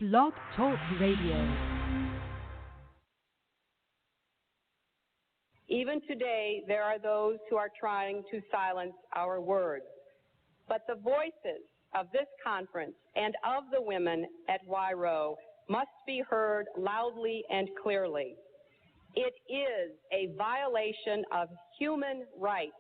Blog Talk Radio. Even today, there are those who are trying to silence our words. But the voices of this conference and of the women at WRO must be heard loudly and clearly. It is a violation of human rights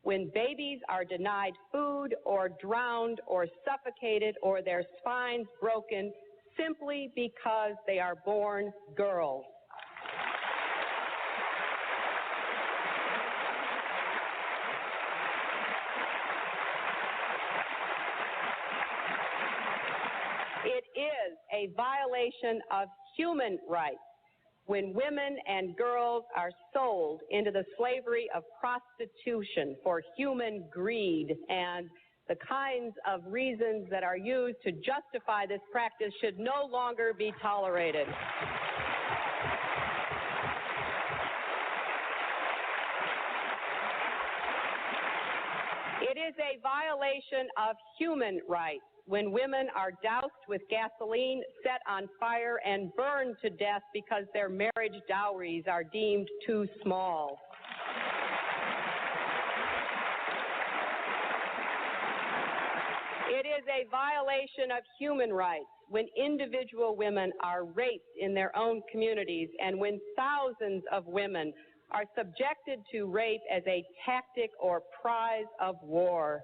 when babies are denied food or drowned or suffocated or their spines broken simply because they are born girls. It is a violation of human rights when women and girls are sold into the slavery of prostitution for human greed, and the kinds of reasons that are used to justify this practice should no longer be tolerated. It is a violation of human rights when women are doused with gasoline, set on fire, and burned to death because their marriage dowries are deemed too small. It is a violation of human rights when individual women are raped in their own communities and when thousands of women are subjected to rape as a tactic or prize of war.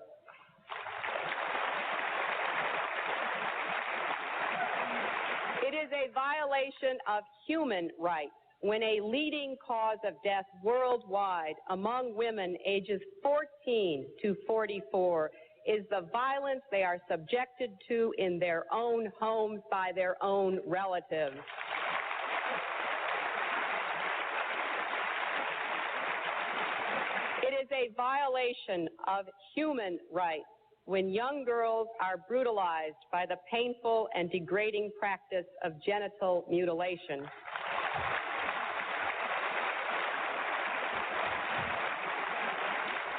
It is a violation of human rights when a leading cause of death worldwide among women ages 14 to 44 is the violence they are subjected to in their own homes by their own relatives. It is a violation of human rights when young girls are brutalized by the painful and degrading practice of genital mutilation.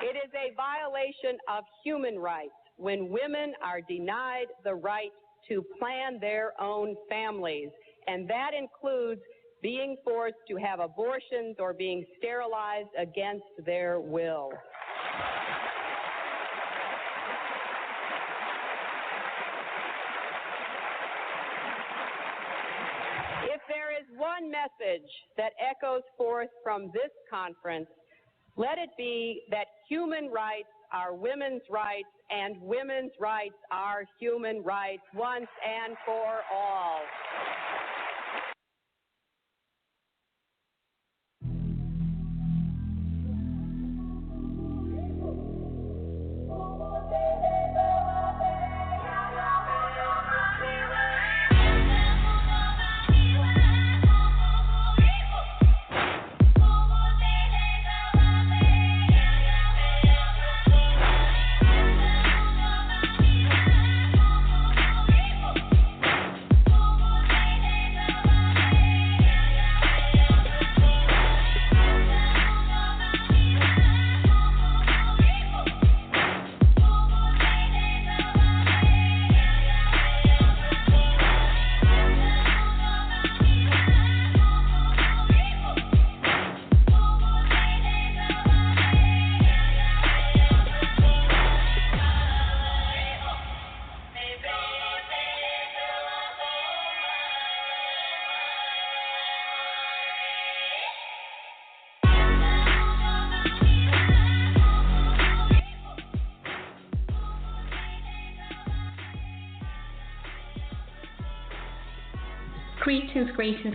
It is a violation of human rights when women are denied the right to plan their own families, and that includes being forced to have abortions or being sterilized against their will. If there is one message that echoes forth from this conference, let it be that human rights are women's rights and women's rights are human rights once and for all.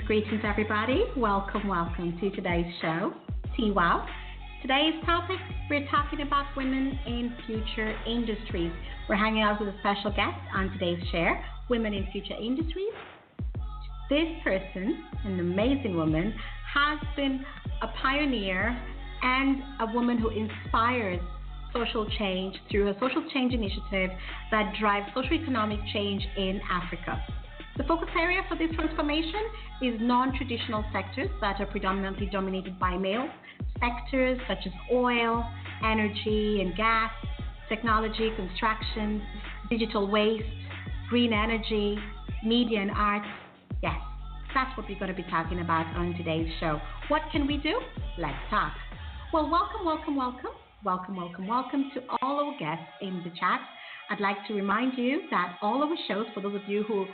Greetings, everybody. Welcome to today's show, TWOW. Today's topic, we're talking about women in future industries. We're hanging out with a special guest on today's share, Women in Future Industries. This person, an amazing woman, has been a pioneer and a woman who inspires social change through a social change initiative that drives socio-economic change in Africa. The focus area for this transformation is non-traditional sectors that are predominantly dominated by males, sectors such as oil, energy and gas, technology, construction, digital waste, green energy, media and arts. Yes, that's what we're going to be talking about on today's show. What can we do? Let's talk. Well, welcome to all our guests in the chat. I'd like to remind you that all our shows, for those of you who are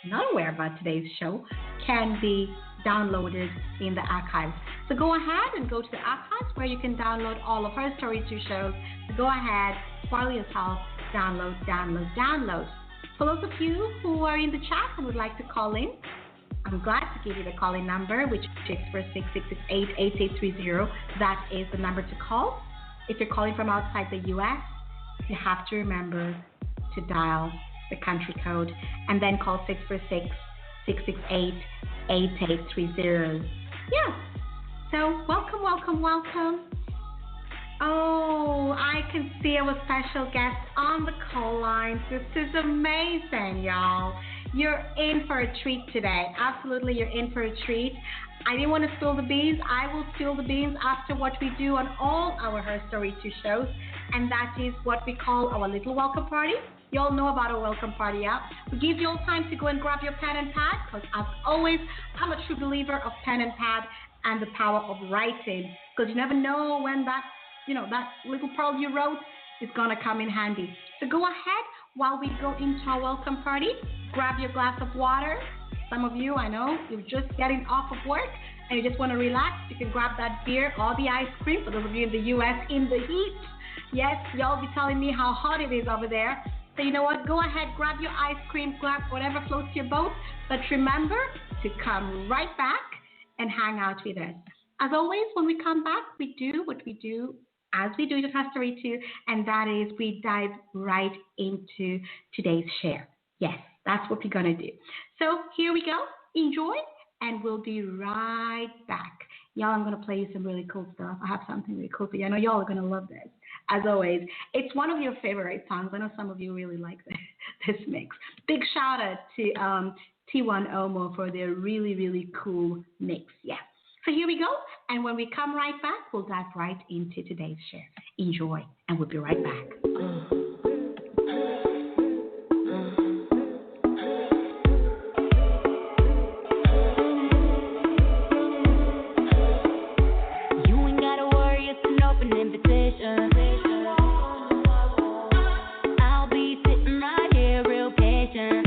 not aware about today's show, can be downloaded in the archives. So go ahead and go to the archives where you can download all of Her Story 2 shows. So go ahead, spoil yourself, download. For those of you who are in the chat and would like to call in, I'm glad to give you the calling number, which is 646-668-8830. That is the number to call. If you're calling from outside the U.S., you have to remember to dial the country code and then call 646-668-8830. Yeah. So welcome. Oh, I can see our special guest on the call line. This is amazing, y'all. You're in for a treat today. Absolutely, you're in for a treat. I didn't want to spill the beans. I will spill the beans after what we do on all our Her Story 2 shows, and that is what we call our little welcome party. You all know about our welcome party app. We give you all time to go and grab your pen and pad, because as always, I'm a true believer of pen and pad and the power of writing, because you never know when that little pearl you wrote is going to come in handy. So go ahead while we go into our welcome party. Grab your glass of water. Some of you, I know, you're just getting off of work and you just want to relax. You can grab that beer or the ice cream. For those of you in the U.S. in the heat, yes, y'all be telling me how hot it is over there. So you know what? Go ahead, grab your ice cream, grab whatever floats your boat. But remember to come right back and hang out with us. As always, when we come back, we do what we do as we do in Her Story 2, and that is we dive right into today's share. Yes, that's what we're going to do. So here we go. Enjoy, and we'll be right back. Y'all, I'm going to play you some really cool stuff. I have something really cool for you. I know y'all are going to love this. As always, it's one of your favorite songs. I know some of you really like this mix. Big shout out to T1 for their really, really cool mix. Yeah. So here we go, and when we come right back, we'll dive right into today's share. Enjoy, and we'll be right back. You ain't gotta worry, it's an open invitation. I'll be sitting right here real patient.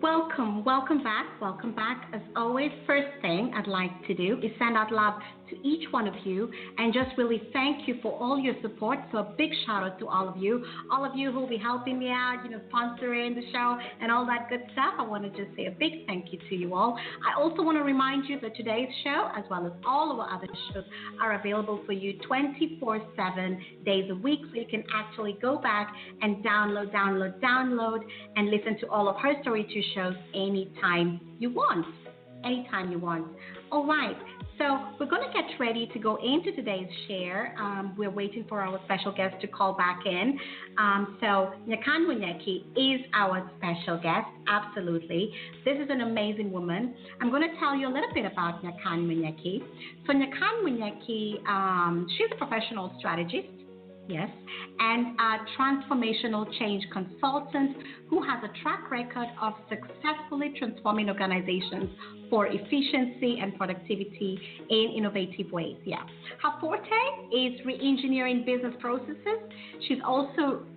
Well, welcome back. As always, first thing I'd like to do is send out love to each one of you and just really thank you for all your support. So a big shout out to all of you who will be helping me out, sponsoring the show and all that good stuff. I want to just say a big thank you to you all. I also want to remind you that today's show, as well as all of our other shows, are available for you 24/7 days a week. So you can actually go back and download and listen to all of her Story 2 shows anytime you want. All right. So we're going to get ready to go into today's share. We're waiting for our special guest to call back in. So Nyakan Munyeki is our special guest. Absolutely. This is an amazing woman. I'm going to tell you a little bit about Nyakan Munyeki. So Nyakan Munyeki, she's a professional strategist. Yes, and a transformational change consultant who has a track record of successfully transforming organizations for efficiency and productivity in innovative ways. Yeah, her forte is re-engineering business processes. She's also,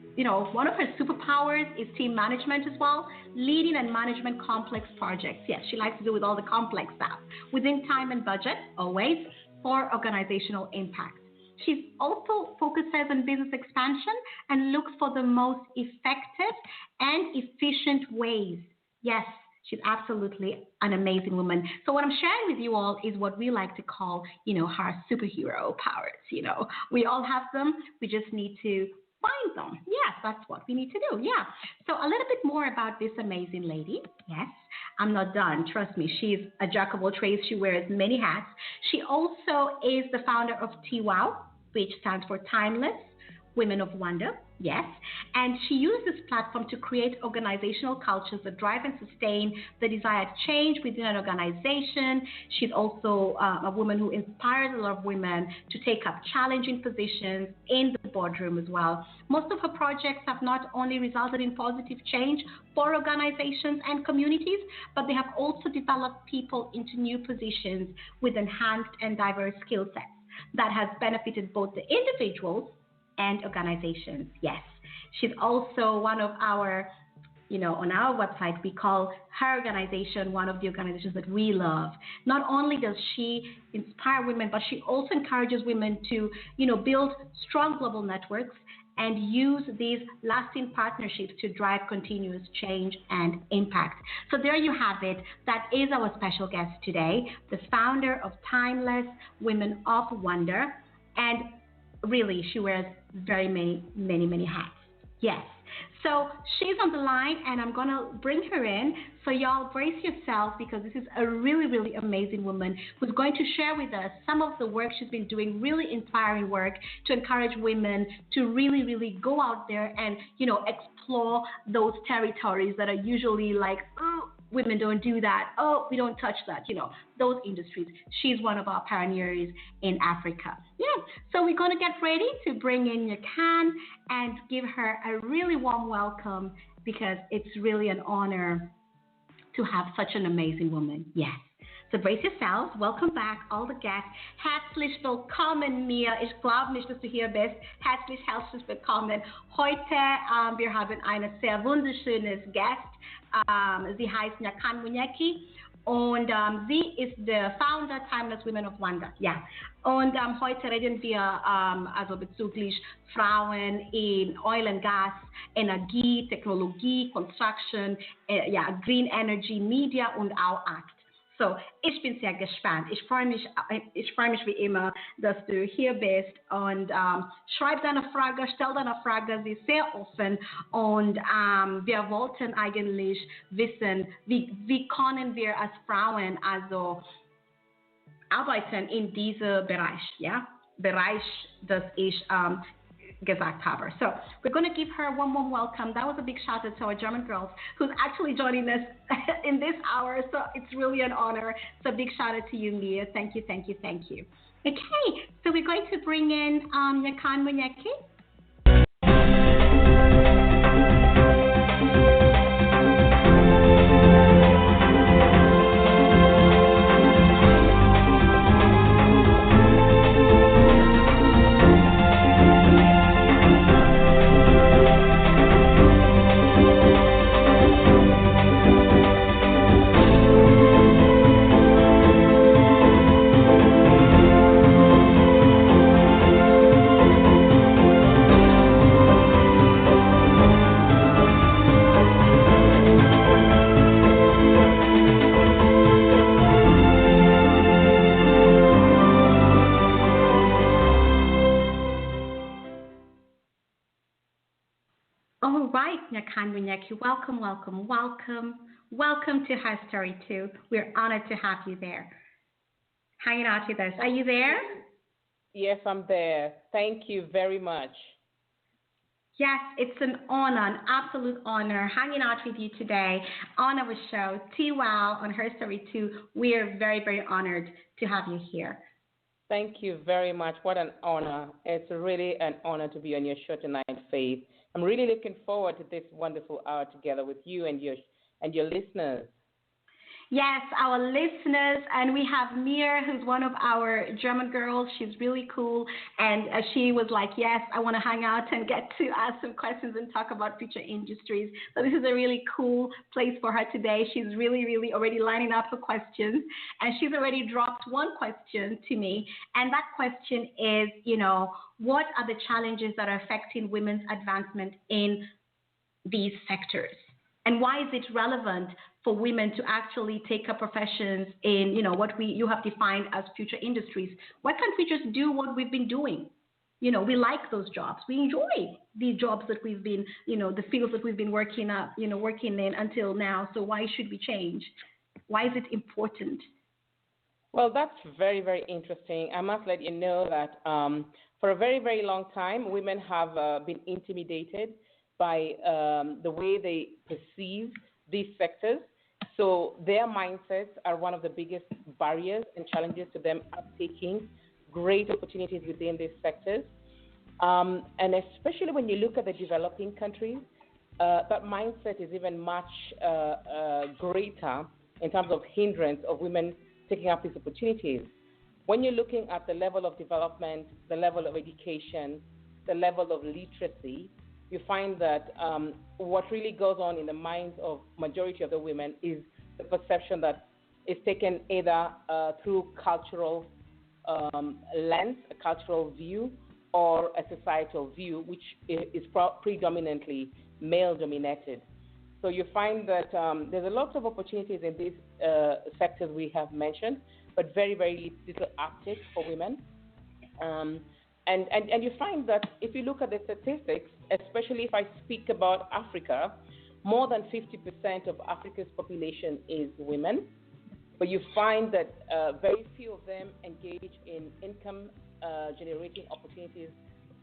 one of her superpowers is team management as well, leading and management complex projects. Yes, she likes to do with all the complex stuff within time and budget, always, for organizational impact. She also focuses on business expansion and looks for the most effective and efficient ways. Yes, she's absolutely an amazing woman. So what I'm sharing with you all is what we like to call, her superhero powers. We all have them. We just need to find them. Yes, that's what we need to do. Yeah. So a little bit more about this amazing lady. Yes, I'm not done. Trust me. She's a jack of all trades. She wears many hats. She also is the founder of TWOW, which stands for Timeless Women of Wonder. Yes. And she used this platform to create organizational cultures that drive and sustain the desired change within an organization. She's also a woman who inspires a lot of women to take up challenging positions in the boardroom as well. Most of her projects have not only resulted in positive change for organizations and communities, but they have also developed people into new positions with enhanced and diverse skill sets that has benefited both the individuals and organizations. Yes, she's also one of our, on our website, we call her organization one of the organizations that we love. Not only does she inspire women, but she also encourages women to, build strong global networks and use these lasting partnerships to drive continuous change and impact. So there you have it. That is our special guest today, the founder of Timeless Women of Wonder. And really, she wears very many hats. Yes. So she's on the line, and I'm going to bring her in. So y'all brace yourself, because this is a really amazing woman who's going to share with us some of the work she's been doing, really inspiring work to encourage women to really go out there and, explore those territories that are usually like, oh, women don't do that. Oh, we don't touch that. Those industries. She's one of our pioneers in Africa. Yeah. So we're going to get ready to bring in Nyakan and give her a really warm welcome, because it's really an honor to have such an amazing woman. Yes. So brace yourselves. Welcome back, all the guests. Herzlich willkommen mir. Ich glaube nicht, dass du hier bist. Herzlich willkommen. Heute wir haben eine sehr wunderschönes Gast. Sie heißt Nyakan Munyeki. Und sie ist der Founder Timeless Women of Wonder. Ja. Und heute reden wir also bezüglich Frauen in Oil and Gas, Energie, Technologie, Construction, Green Energy, Media und auch Art. So, ich bin sehr gespannt. Ich freue mich wie immer, dass du hier bist, und schreib deine Frage, stell deine Frage, sie ist sehr offen, und wir wollten eigentlich wissen, wie können wir als Frauen also arbeiten in diesem Bereich, das ich gesagt habe. So we're going to give her one warm welcome. That was a big shout out to our German girls who's actually joining us in this hour. So it's really an honor. So big shout out to you, Mia. Thank you. Okay, so we're going to bring in Nyakan Munyeki. can Winyeki. Welcome, welcome, welcome. Welcome to Her Story Too. We're honored to have you there. Hanging out with us. Are you there? Yes, I'm there. Thank you very much. Yes, it's an honor, an absolute honor, hanging out with you today on our show, TWOW on Her Story Too. We are very, very honored to have you here. Thank you very much. What an honor. It's really an honor to be on your show tonight, Faith. I'm really looking forward to this wonderful hour together with you and your listeners. Yes, our listeners, and we have Mir, who's one of our German girls. She's really cool, and she was like, yes, I want to hang out and get to ask some questions and talk about future industries. So this is a really cool place for her today. She's really, really already lining up her questions, and she's already dropped one question to me, and that question is, what are the challenges that are affecting women's advancement in these sectors? And why is it relevant for women to actually take up professions in, what you have defined as future industries? Why can't we just do what we've been doing? We like those jobs. We enjoy the jobs that we've been, the fields that we've been working in until now. So why should we change? Why is it important? Well, that's very, very interesting. I must let you know that for a very, very long time, women have been intimidated by the way they perceive these sectors. So their mindsets are one of the biggest barriers and challenges to them uptaking great opportunities within these sectors. And especially when you look at the developing countries, that mindset is even much greater in terms of hindrance of women taking up these opportunities. When you're looking at the level of development, the level of education, the level of literacy, you find that what really goes on in the minds of majority of the women is the perception that is taken either through cultural lens, a cultural view, or a societal view, which is predominantly male-dominated. So you find that there's a lot of opportunities in these sectors we have mentioned, but very, very little uptake for women. And you find that if you look at the statistics, especially if I speak about Africa, more than 50% of Africa's population is women. But you find that very few of them engage in income-generating opportunities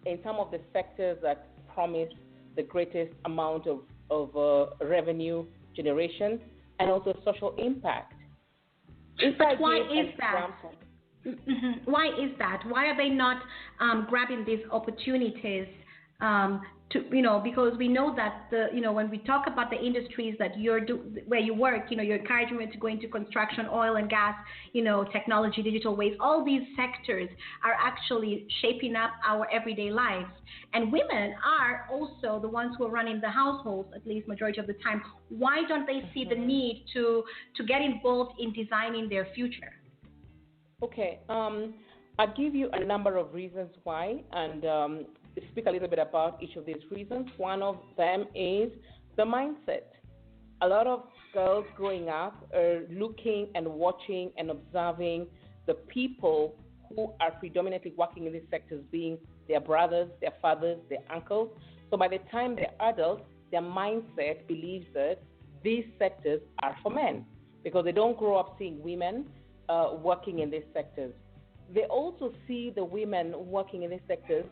in some of the sectors that promise the greatest amount of revenue generation and also social impact. But why is that? Mm-hmm. Why is that? Why are they not grabbing these opportunities? Because we know that when we talk about the industries that where you work, you're encouraging women to go into construction, oil and gas, technology, digital waste. All these sectors are actually shaping up our everyday lives, and women are also the ones who are running the households, at least majority of the time. Why don't they see the need to get involved in designing their future? Okay, I'll give you a number of reasons why, and speak a little bit about each of these reasons. One of them is the mindset. A lot of girls growing up are looking and watching and observing the people who are predominantly working in these sectors, being their brothers, their fathers, their uncles. So by the time they're adults, their mindset believes that these sectors are for men because they don't grow up seeing women working in these sectors. They also see the women working in these sectors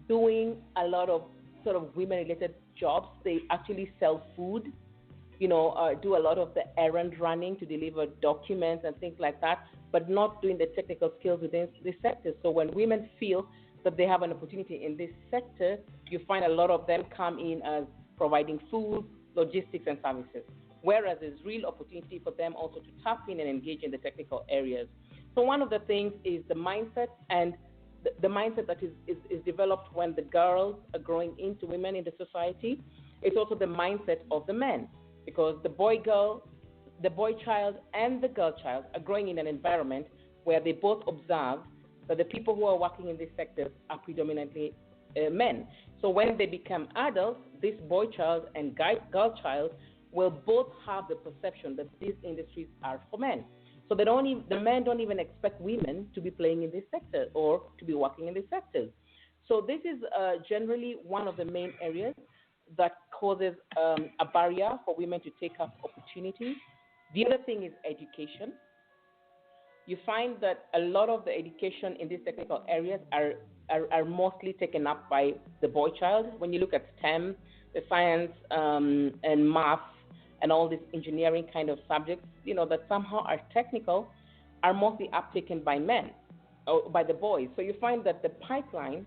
doing a lot of sort of women-related jobs. They actually sell food, do a lot of the errand running to deliver documents and things like that, but not doing the technical skills within this sector. So when women feel that they have an opportunity in this sector, you find a lot of them come in as providing food, logistics, and services, whereas there's real opportunity for them also to tap in and engage in the technical areas. So one of the things is the mindset, and the mindset that is developed when the girls are growing into women in the society. It's also the mindset of the men, because the boy child and the girl child are growing in an environment where they both observe that the people who are working in these sectors are predominantly men. So when they become adults, this boy child and girl child will both have the perception that these industries are for men. So the men don't even expect women to be playing in this sector or to be working in this sector. So this is generally one of the main areas that causes a barrier for women to take up opportunities. The other thing is education. You find that a lot of the education in these technical areas are mostly taken up by the boy child. When you look at STEM, the science and math and all these engineering kind of subjects, that somehow are technical, are mostly uptaken by men or by the boys. So you find that the pipeline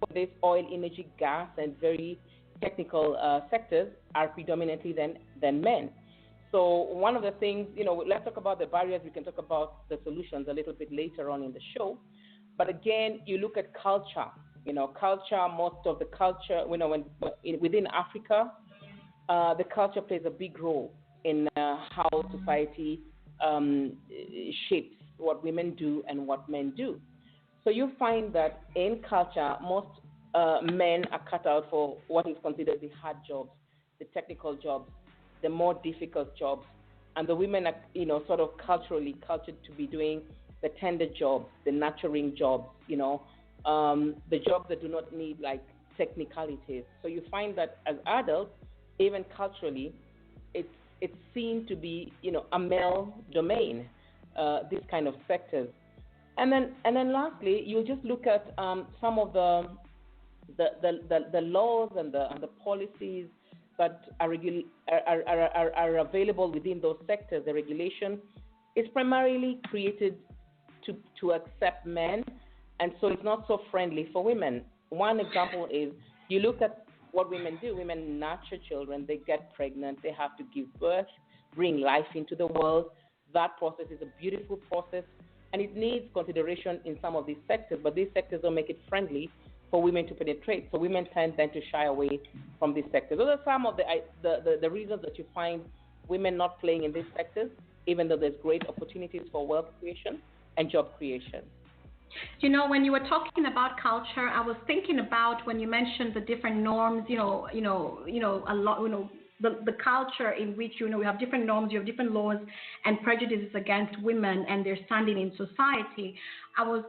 for this oil, energy, gas, and very technical sectors are predominantly than men. So one of the things, let's talk about the barriers. We can talk about the solutions a little bit later on in the show. But again, you look at culture. Most of the culture, within Africa, the culture plays a big role in how society shapes what women do and what men do. So you find that in culture, most men are cut out for what is considered the hard jobs, the technical jobs, the more difficult jobs, and the women are, sort of culturally cultured to be doing the tender jobs, the nurturing jobs, the jobs that do not need like technicalities. So you find that as adults, even culturally, it's seen to be, a male domain, these kind of sectors. And then lastly, you just look at some of the laws and the policies that are available within those sectors. The regulation is primarily created to accept men, and so it's not so friendly for women. One example is you look at what women do. Women nurture children. They get pregnant. They have to give birth, bring life into the world. That process is a beautiful process, and it needs consideration in some of these sectors, but these sectors don't make it friendly for women to penetrate. So women tend then to shy away from these sectors. Those are some of the reasons that you find women not playing in these sectors, even though there's great opportunities for wealth creation and job creation. When you were talking about culture, I was thinking about when you mentioned the different norms, a lot, the culture in which, we have different norms, you have different laws and prejudices against women and their standing in society. I was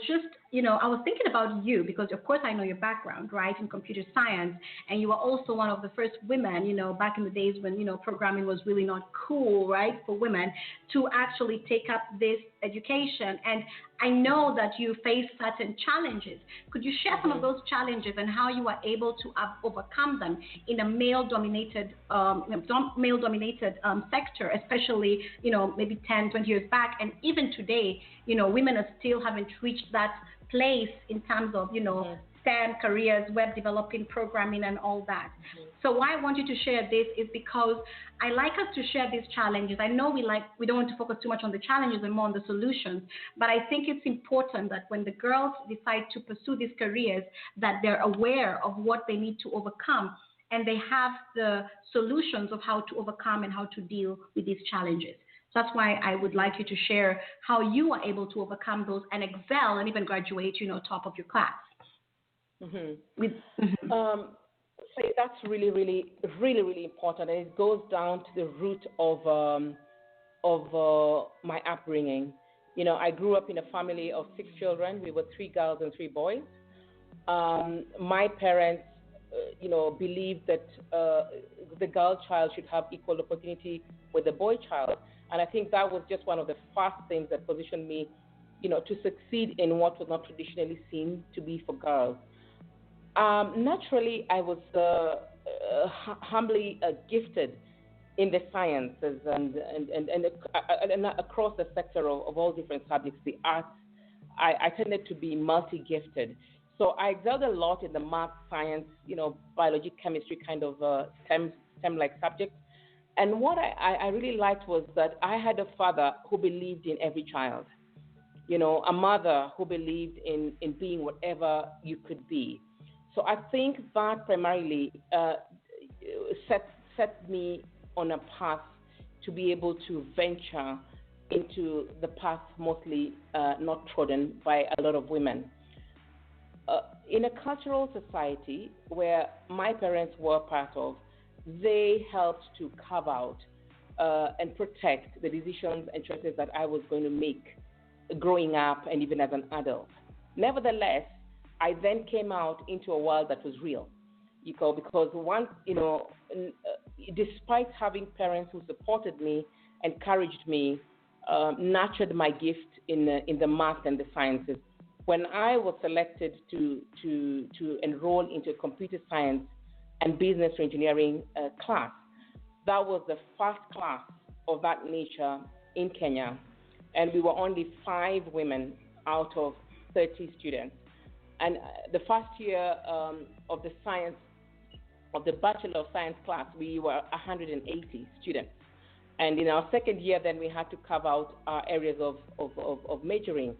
just, I was thinking about you because, of course, I know your background, right, in computer science, and you were also one of the first women, back in the days when, programming was really not cool, right, for women to actually take up this education. And I know that you face certain challenges. Could you share some of those challenges and how you were able to overcome them in a male-dominated sector, especially, maybe 10, 20 years back, and even today, women are still haven't reached that place in terms of, STEM careers, web developing, programming, and all that. So why I want you to share this is because I like us to share these challenges. I know we don't want to focus too much on the challenges and more on the solutions, but I think it's important that when the girls decide to pursue these careers, that they're aware of what they need to overcome, and they have the solutions of how to overcome and how to deal with these challenges. So that's why I would like you to share how you are able to overcome those and excel and even graduate, top of your class. That's really, really, really, really important, and it goes down to the root of my upbringing. I grew up in a family of 6 children. We were 3 girls and 3 boys. My parents, believed that the girl child should have equal opportunity with the boy child, and I think that was just one of the first things that positioned me, to succeed in what was not traditionally seen to be for girls. Naturally, I was humbly gifted in the sciences and across the sector of all different subjects, the arts. I tended to be multi-gifted. So I excelled a lot in the math, science, biology, chemistry kind of STEM-like subjects. And what I really liked was that I had a father who believed in every child, a mother who believed in being whatever you could be. So I think that primarily set me on a path to be able to venture into the path mostly not trodden by a lot of women. In a cultural society where my parents were part of, they helped to carve out and protect the decisions and choices that I was going to make growing up and even as an adult. Nevertheless, I then came out into a world that was real. because once, despite having parents who supported me, encouraged me, nurtured my gift in the math and the sciences, when I was selected to enroll into a computer science and business engineering class, that was the first class of that nature in Kenya, and we were only 5 women out of 30 students. And the first year of the Bachelor of Science class, we were 180 students. And in our second year, then we had to carve out our areas of majoring.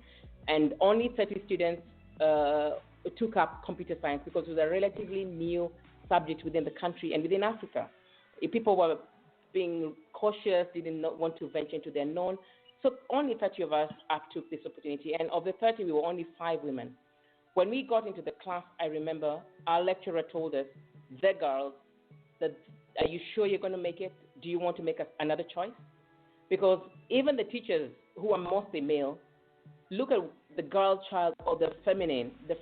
And only 30 students took up computer science because it was a relatively new subject within the country and within Africa. If people were being cautious, didn't want to venture into the unknown. So only 30 of us took this opportunity. And of the 30, we were only 5 women. When we got into the class, I remember our lecturer told us, the girls, that, are you sure you're going to make it? Do you want to make another choice? Because even the teachers, who are mostly male, look at the girl child or the feminine, the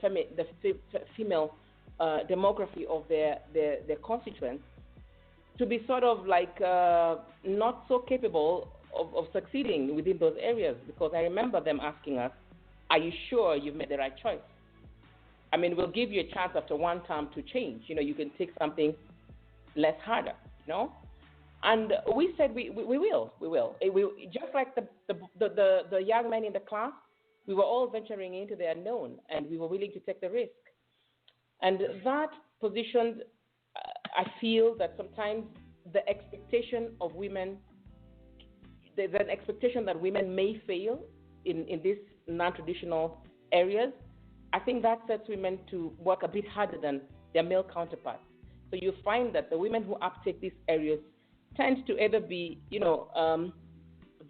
female demography of their constituents to be sort of like not so capable of succeeding within those areas. Because I remember them asking us, are you sure you've made the right choice? I mean, we'll give you a chance after one term to change. You can take something less harder, And we said we will. Just like the young men in the class, we were all venturing into the unknown, and we were willing to take the risk. And that positioned, I feel that sometimes the expectation of women, there's an expectation that women may fail in these non-traditional areas. I think that sets women to work a bit harder than their male counterparts. So you find that the women who uptake these areas tend to either be,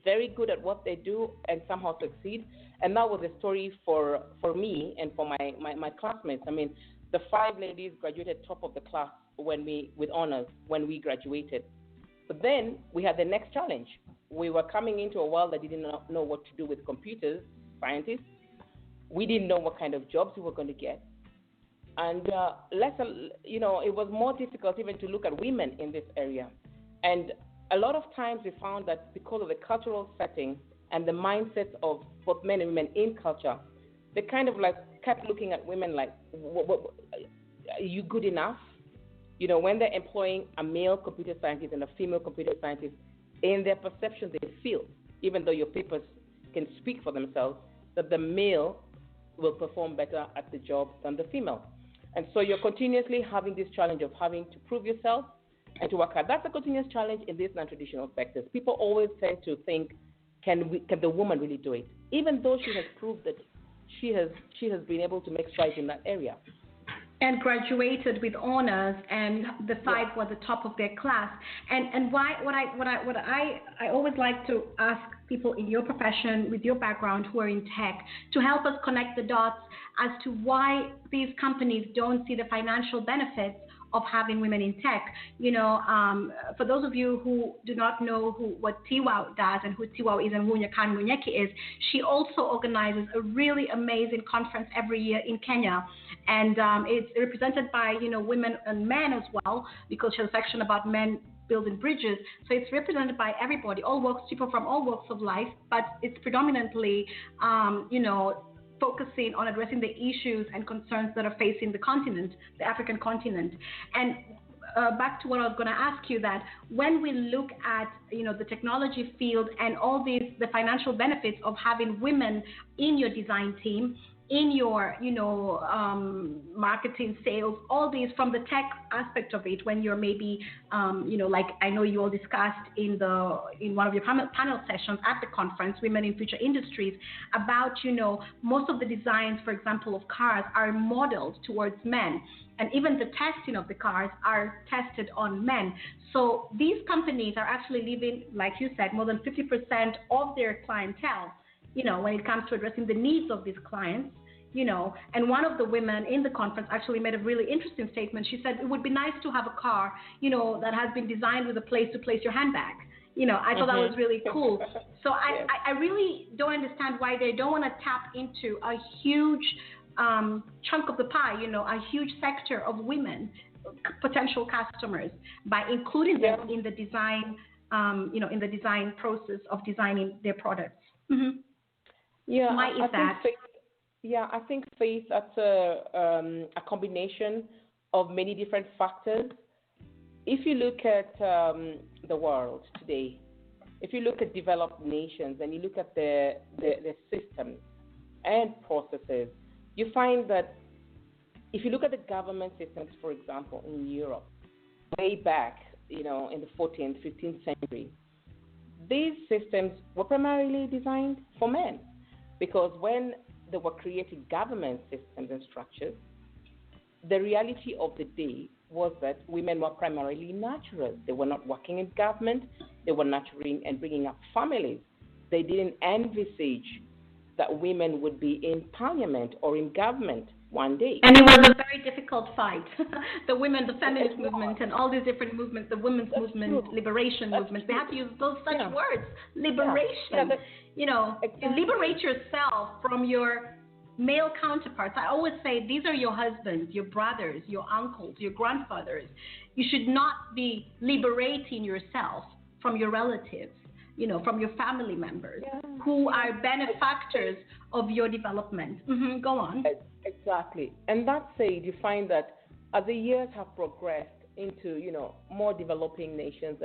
very good at what they do and somehow succeed. And that was a story for me and for my classmates. I mean, the 5 ladies graduated top of the class with honors when we graduated. But then we had the next challenge. We were coming into a world that didn't know what to do with computers, scientists. We didn't know what kind of jobs we were going to get. And it was more difficult even to look at women in this area. And a lot of times we found that because of the cultural setting and the mindsets of both men and women in culture, they kind of like kept looking at women like, are you good enough? When they're employing a male computer scientist and a female computer scientist, in their perception they feel, even though your papers can speak for themselves, that the male will perform better at the job than the female. And so you're continuously having this challenge of having to prove yourself and to work hard. That's a continuous challenge in these non-traditional sectors. People always tend to think, can the woman really do it? Even though she has proved that she has been able to make strides in that area. And graduated with honors, and the 5 were the top of their class. And what I always like to ask people in your profession, with your background, who are in tech, to help us connect the dots as to why these companies don't see the financial benefits of having women in tech. For those of you who do not know what TWOW does and who TWOW is and who Nyakani Munyeki is, she also organizes a really amazing conference every year in Kenya. And it's represented by, women and men as well, because she has a section about men building bridges. So it's represented by everybody, people from all walks of life, but it's predominantly, focusing on addressing the issues and concerns that are facing the continent, the African continent. And back to what I was going to ask you, that when we look at, the technology field and all the financial benefits of having women in your design team, in your, marketing, sales, all these from the tech aspect of it, when you're maybe, like I know you all discussed in one of your panel sessions at the conference, Women in Future Industries, about, most of the designs, for example, of cars are modeled towards men. And even the testing of the cars are tested on men. So these companies are actually leaving, like you said, more than 50% of their clientele, when it comes to addressing the needs of these clients, and one of the women in the conference actually made a really interesting statement. She said, it would be nice to have a car, that has been designed with a place to place your handbag. I thought that was really cool. So I really don't understand why they don't want to tap into a huge chunk of the pie, a huge sector of women potential customers by including them in the design, in the design process of designing their products. Mm-hmm. Yeah, why is that? I think faith, that's a combination of many different factors. If you look at the world today, if you look at developed nations and you look at their systems and processes, you find that if you look at the government systems, for example, in Europe, way back, in the 14th, 15th century, these systems were primarily designed for men, because when they were creating government systems and structures, the reality of the day was that women were primarily nurturers. They were not working in government. They were nurturing and bringing up families. They didn't envisage that women would be in parliament or in government one day. And it was a very difficult fight. The women, the feminist movement, and all these different movements, the women's movement, liberation movement, they have to use those such words. Liberation. You liberate yourself from your male counterparts. I always say these are your husbands, your brothers, your uncles, your grandfathers. You should not be liberating yourself from your relatives, from your family members who are benefactors of your development. Mm-hmm. Go on. Exactly. And that said, you find that as the years have progressed into, more developing nations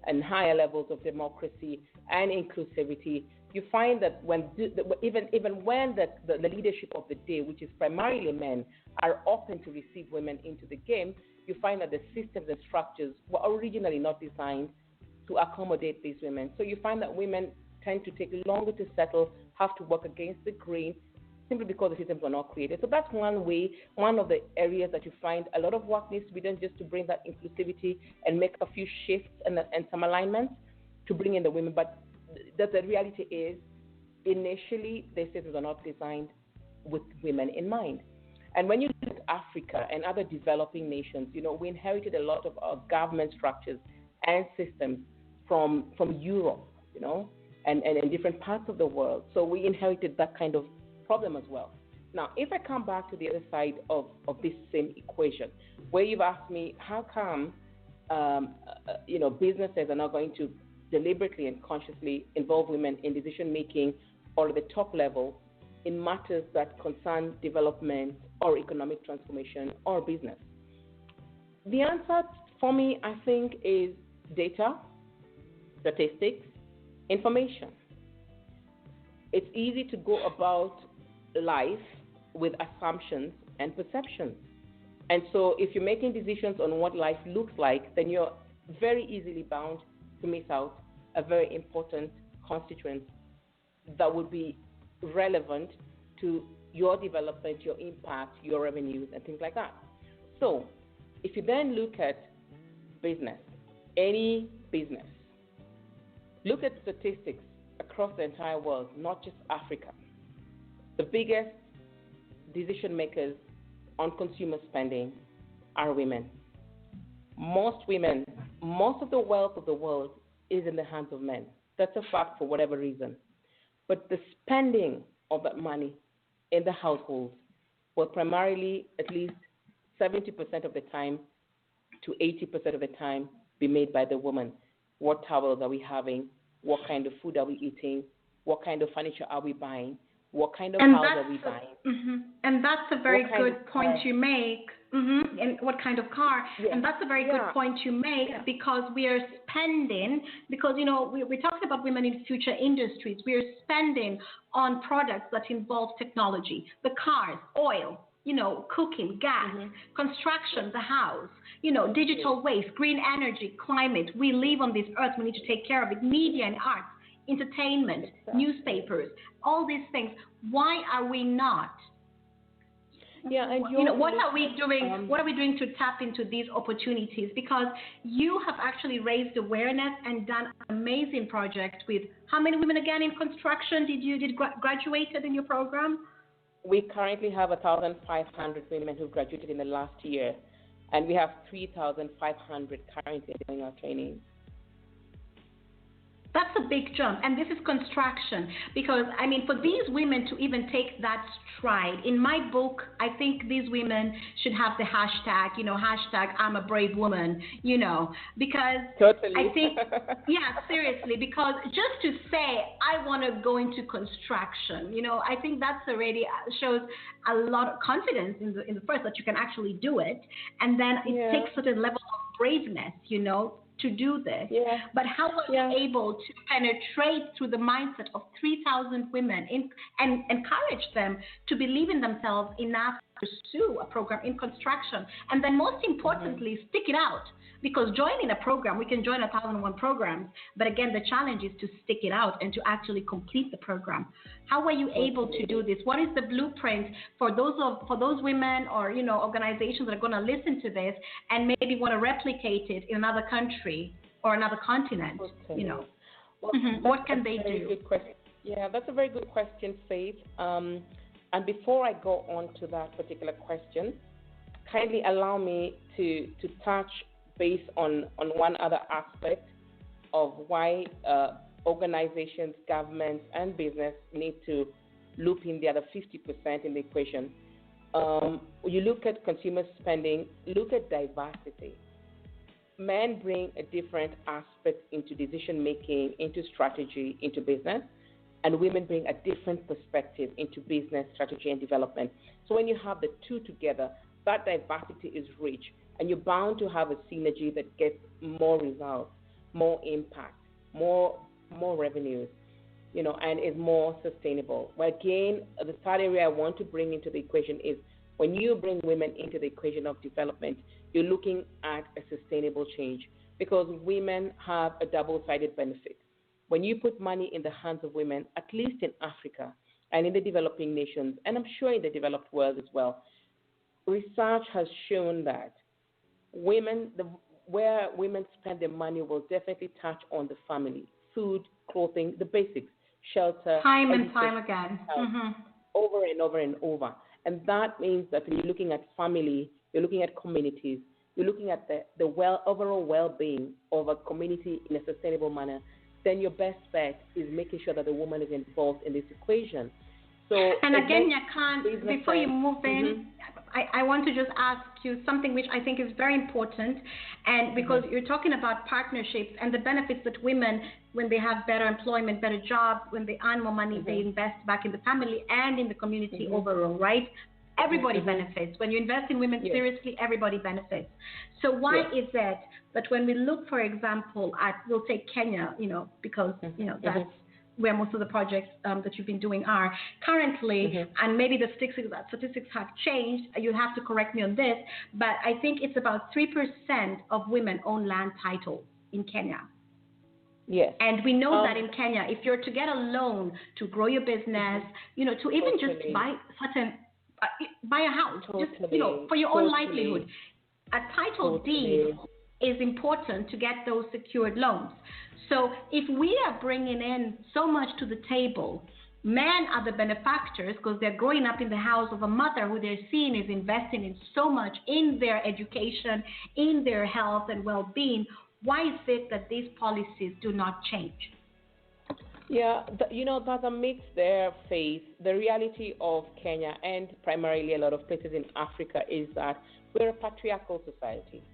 and higher levels of democracy and inclusivity, you find that even when the leadership of the day, which is primarily men, are open to receive women into the game, you find that the systems and structures were originally not designed to accommodate these women. So you find that women tend to take longer to settle, have to work against the grain, simply because the systems were not created. So that's one way, one of the areas that you find a lot of work needs to be done just to bring that inclusivity and make a few shifts and some alignments to bring in the women. But the reality is, initially, the systems are not designed with women in mind. And when you look at Africa and other developing nations, we inherited a lot of our government structures and systems from Europe, and different parts of the world. So we inherited that kind of problem as well. Now, if I come back to the other side of this same equation, where you've asked me, how come, businesses are not going to deliberately and consciously involve women in decision-making or at the top level in matters that concern development or economic transformation or business? The answer for me, I think, is data, statistics, information. It's easy to go about life with assumptions and perceptions. And so if you're making decisions on what life looks like, then you're very easily bound to miss out a very important constituent that would be relevant to your development, your impact, your revenues, and things like that. So if you then look at business, any business, look at statistics across the entire world, not just Africa. The biggest decision makers on consumer spending are women. Most of the wealth of the world is in the hands of men. That's a fact for whatever reason. But the spending of that money in the households will primarily, at least 70% of the time to 80% of the time, be made by the woman. What towels are we having? What kind of food are we eating? What kind of furniture are we buying? What kind of house are we buying? Mm-hmm. And that's a very good point you make. Mm-hmm. And what kind of car? Yeah. And that's a very good point you make, because we are spending, because, we're talking about women in future industries. We are spending on products that involve technology, the cars, oil, cooking, gas, construction, the house, digital waste, green energy, climate. We live on this earth. We need to take care of it. Media and arts, entertainment, newspapers, all these things. Why are we not? Yeah, and what are we doing? What are we doing to tap into these opportunities? Because you have actually raised awareness and done an amazing project with how many women again in construction did graduated in your program? We currently have 1,500 women who graduated in the last year, and we have 3,500 currently doing our training. That's a big jump, and this is construction because, I mean, for these women to even take that stride, in my book, I think these women should have the hashtag, hashtag I'm a brave woman, because Totally. I think, yeah, seriously, because just to say I want to go into construction, I think that's already shows a lot of confidence in the first that you can actually do it, and then it takes a certain level of braveness, to do this. Yeah. But how were you able to penetrate through the mindset of 3,000 women and encourage them to believe in themselves enough to pursue a program in construction? And then most importantly, stick it out. Because joining a program, we can join 1,001 programs, but again, the challenge is to stick it out and to actually complete the program. How were you able to do this? What is the blueprint for those women or organizations that are going to listen to this and maybe want to replicate it in another country or another continent? Well, what can they do? Yeah, that's a very good question, Faith. And before I go on to that particular question, kindly allow me to touch based on one other aspect of why organizations, governments, and business need to loop in the other 50% in the equation. You look at consumer spending, look at diversity. Men bring a different aspect into decision making, into strategy, into business, and women bring a different perspective into business, strategy, and development. So when you have the two together, that diversity is rich. And you're bound to have a synergy that gets more results, more impact, more revenues, and is more sustainable. Well, again, the third area I want to bring into the equation is when you bring women into the equation of development, you're looking at a sustainable change because women have a double-sided benefit. When you put money in the hands of women, at least in Africa and in the developing nations, and I'm sure in the developed world as well, research has shown that where women spend their money will definitely touch on the family, food, clothing, the basics, shelter. Time and time again. Over and over and over. And that means that when you're looking at family, you're looking at communities, you're looking at the overall well-being of a community in a sustainable manner, then your best bet is making sure that the woman is involved in this equation. So, and again, Yakan, before you move in, I want to just ask you something which I think is very important, and because you're talking about partnerships and the benefits that women, when they have better employment, better jobs, when they earn more money, they invest back in the family and in the community overall, right? Everybody benefits. When you invest in women seriously, everybody benefits. So why is it that when we look, for example, we'll take Kenya, because, that's where most of the projects that you've been doing are currently, and maybe the statistics have changed. You'll have to correct me on this, but I think it's about 3% of women own land titles in Kenya. Yes. And we know that in Kenya, if you're to get a loan to grow your business, to even just buy a house, just for your own livelihood, a title deed is important to get those secured loans. So if we are bringing in so much to the table, men are the benefactors because they're growing up in the house of a mother who they're seeing is investing in so much in their education, in their health and well-being. Why is it that these policies do not change? Yeah, there's a mix there, Faith. The reality of Kenya and primarily a lot of places in Africa is that we're a patriarchal society.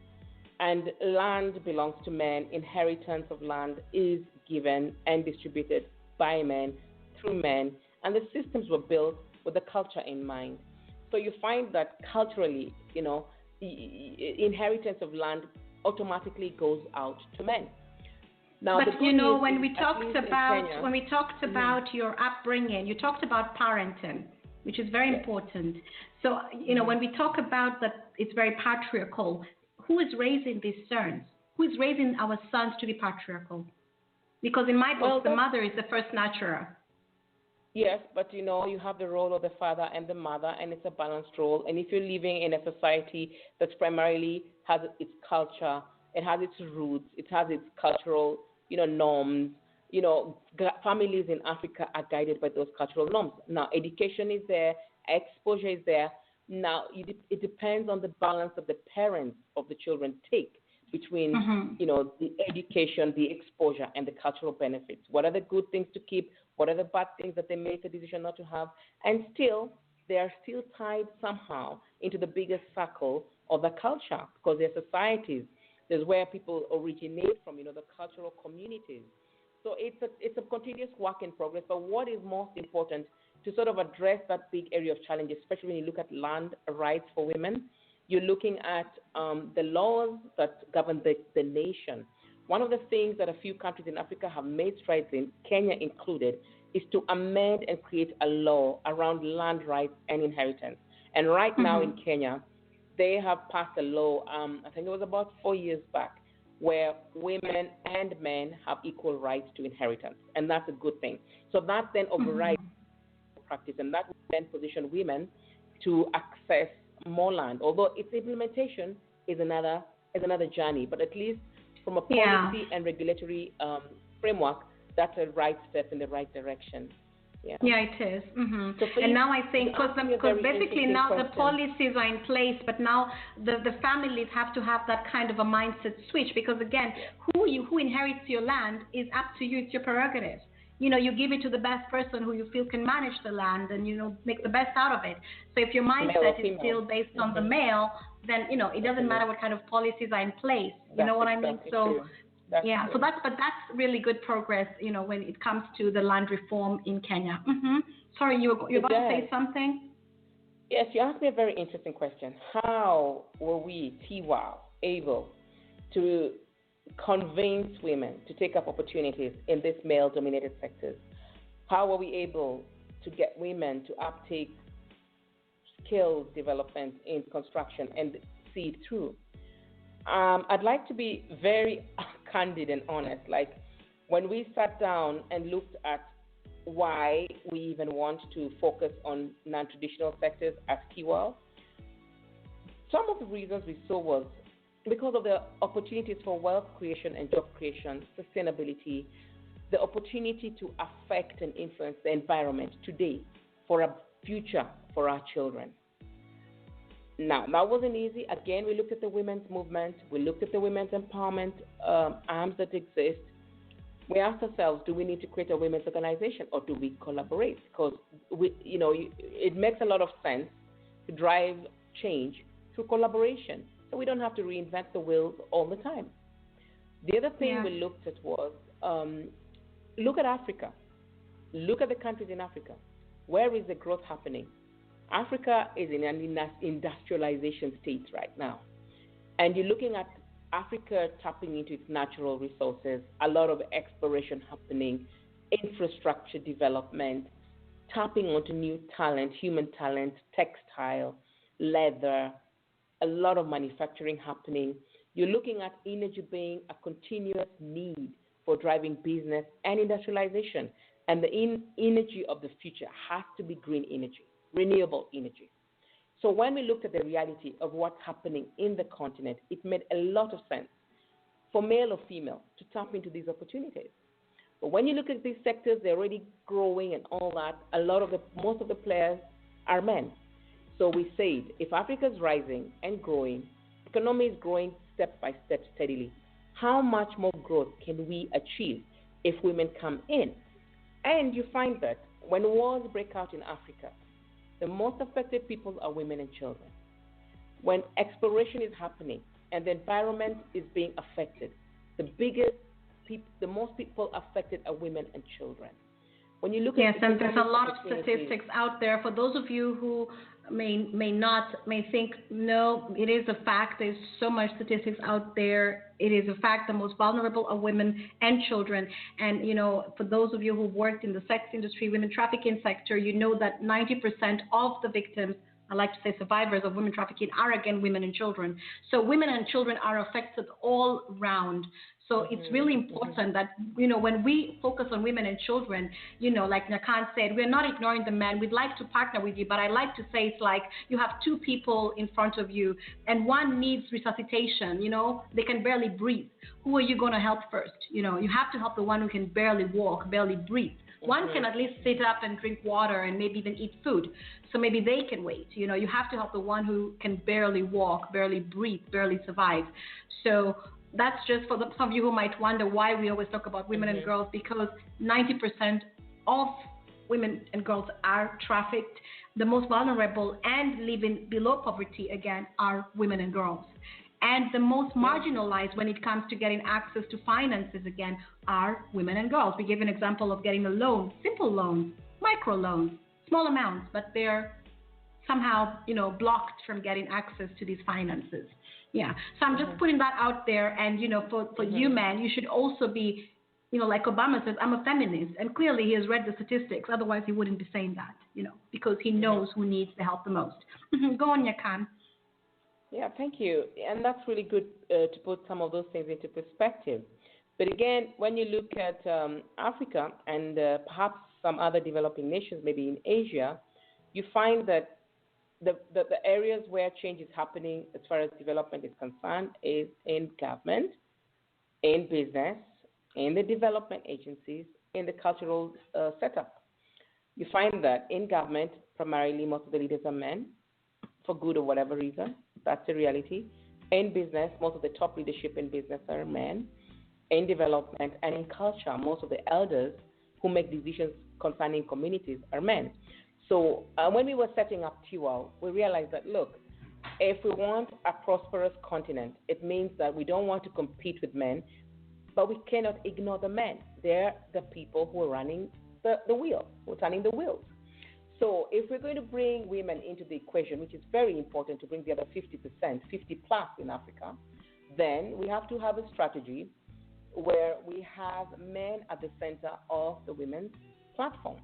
And land belongs to men. Inheritance of land is given and distributed by men, through men. And the systems were built with the culture in mind. So you find that culturally, the inheritance of land automatically goes out to men. Now, but when we talked about your upbringing, you talked about parenting, which is very important. So, when we talk about that it's very patriarchal, who is raising these sons? Who is raising our sons to be patriarchal? Because in my book, the mother is the first nurturer. Yes, but you have the role of the father and the mother, and it's a balanced role. And if you're living in a society that's primarily has its culture, it has its roots, it has its cultural, norms, families in Africa are guided by those cultural norms. Now, education is there, exposure is there. Now, it depends on the balance of the parents of the children take. between, the education, the exposure, and the cultural benefits. What are the good things to keep? What are the bad things that they make a decision not to have? And still, they are still tied somehow into the bigger circle of the culture, because their societies, there's where people originate from, the cultural communities. So it's a continuous work in progress. But what is most important to sort of address that big area of challenge, especially when you look at land rights for women, you're looking at the laws that govern the nation. One of the things that a few countries in Africa have made strides in, Kenya included, is to amend and create a law around land rights and inheritance. And right now in Kenya, they have passed a law, I think it was about 4 years back, where women and men have equal rights to inheritance. And that's a good thing. So that then overrides practice, and that will then position women to access more land, although its implementation is another journey. But at least from a policy and regulatory framework, that's a right step in the right direction. Yeah, it is. So and now I think, because basically now the policies are in place, but now the families have to have that kind of a mindset switch, because again, who inherits your land is up to you. It's your prerogative. You give it to the best person who you feel can manage the land and, make the best out of it. So if your mindset is still based on the male, then, it doesn't matter what kind of policies are in place. You know what I mean? So, so that's really good progress, when it comes to the land reform in Kenya. Sorry, you're about to say something? Yes, you asked me a very interesting question. How were we, TWOW, able to convince women to take up opportunities in these male-dominated sectors? How were we able to get women to uptake skills development in construction and see it through? I'd like to be very candid and honest. Like, when we sat down and looked at why we even want to focus on non-traditional sectors at TWOW, some of the reasons we saw was because of the opportunities for wealth creation and job creation, sustainability, the opportunity to affect and influence the environment today for a future for our children. Now, that wasn't easy. Again, we looked at the women's movement. We looked at the women's empowerment arms that exist. We asked ourselves, do we need to create a women's organization, or do we collaborate? Because it makes a lot of sense to drive change through collaboration, so we don't have to reinvent the wheel all the time. The other thing we looked at was look at Africa. Look at the countries in Africa. Where is the growth happening? Africa is in an industrialization state right now. And you're looking at Africa tapping into its natural resources, a lot of exploration happening, infrastructure development, tapping onto new talent, human talent, textile, leather, a lot of manufacturing happening. You're looking at energy being a continuous need for driving business and industrialization. And the energy of the future has to be green energy, renewable energy. So when we looked at the reality of what's happening in the continent, it made a lot of sense for male or female to tap into these opportunities. But when you look at these sectors, they're already growing and all that. Most of the players are men. So we said, if Africa is rising and growing, economy is growing step by step steadily, how much more growth can we achieve if women come in? And you find that when wars break out in Africa, the most affected people are women and children. When exploration is happening and the environment is being affected, the most people affected are women and children. When you look at and there's a lot of statistics out there. For those of you who may think, no, it is a fact. There's so much statistics out there. It is a fact. The most vulnerable are women and children. And, for those of you who worked in the sex industry, women trafficking sector, you know that 90% of the victims, I like to say survivors of women trafficking, are again women and children. So women and children are affected all round. So it's really important that, when we focus on women and children, like Nakan said, we're not ignoring the men. We'd like to partner with you, but I like to say it's like you have two people in front of you and one needs resuscitation, they can barely breathe. Who are you going to help first? You have to help the one who can barely walk, barely breathe. One can at least sit up and drink water and maybe even eat food. So maybe they can wait. You have to help the one who can barely walk, barely breathe, barely survive. So that's just for some of you who might wonder why we always talk about women and girls, because 90% of women and girls are trafficked. The most vulnerable and living below poverty, again, are women and girls. And the most marginalized when it comes to getting access to finances, again, are women and girls. We gave an example of getting a loan, simple loans, micro loans, small amounts, but they're somehow, blocked from getting access to these finances. Yeah. So I'm just putting that out there. And, for you men, you should also be, like Obama says, I'm a feminist. And clearly he has read the statistics. Otherwise he wouldn't be saying that, because he knows who needs the help the most. Go on, Yakan. Yeah, thank you. And that's really good to put some of those things into perspective. But again, when you look at Africa and perhaps some other developing nations, maybe in Asia, you find that the areas where change is happening as far as development is concerned is in government, in business, in the development agencies, in the cultural setup. You find that in government, primarily most of the leaders are men, for good or whatever reason. That's the reality. In business, most of the top leadership in business are men. In development and in culture, most of the elders who make decisions concerning communities are men. So when we were setting up TWOW, we realized that, look, if we want a prosperous continent, it means that we don't want to compete with men, but we cannot ignore the men. They're the people who are running the wheel, who are turning the wheels. So if we're going to bring women into the equation, which is very important to bring the other 50%, 50 plus in Africa, then we have to have a strategy where we have men at the center of the women's platform,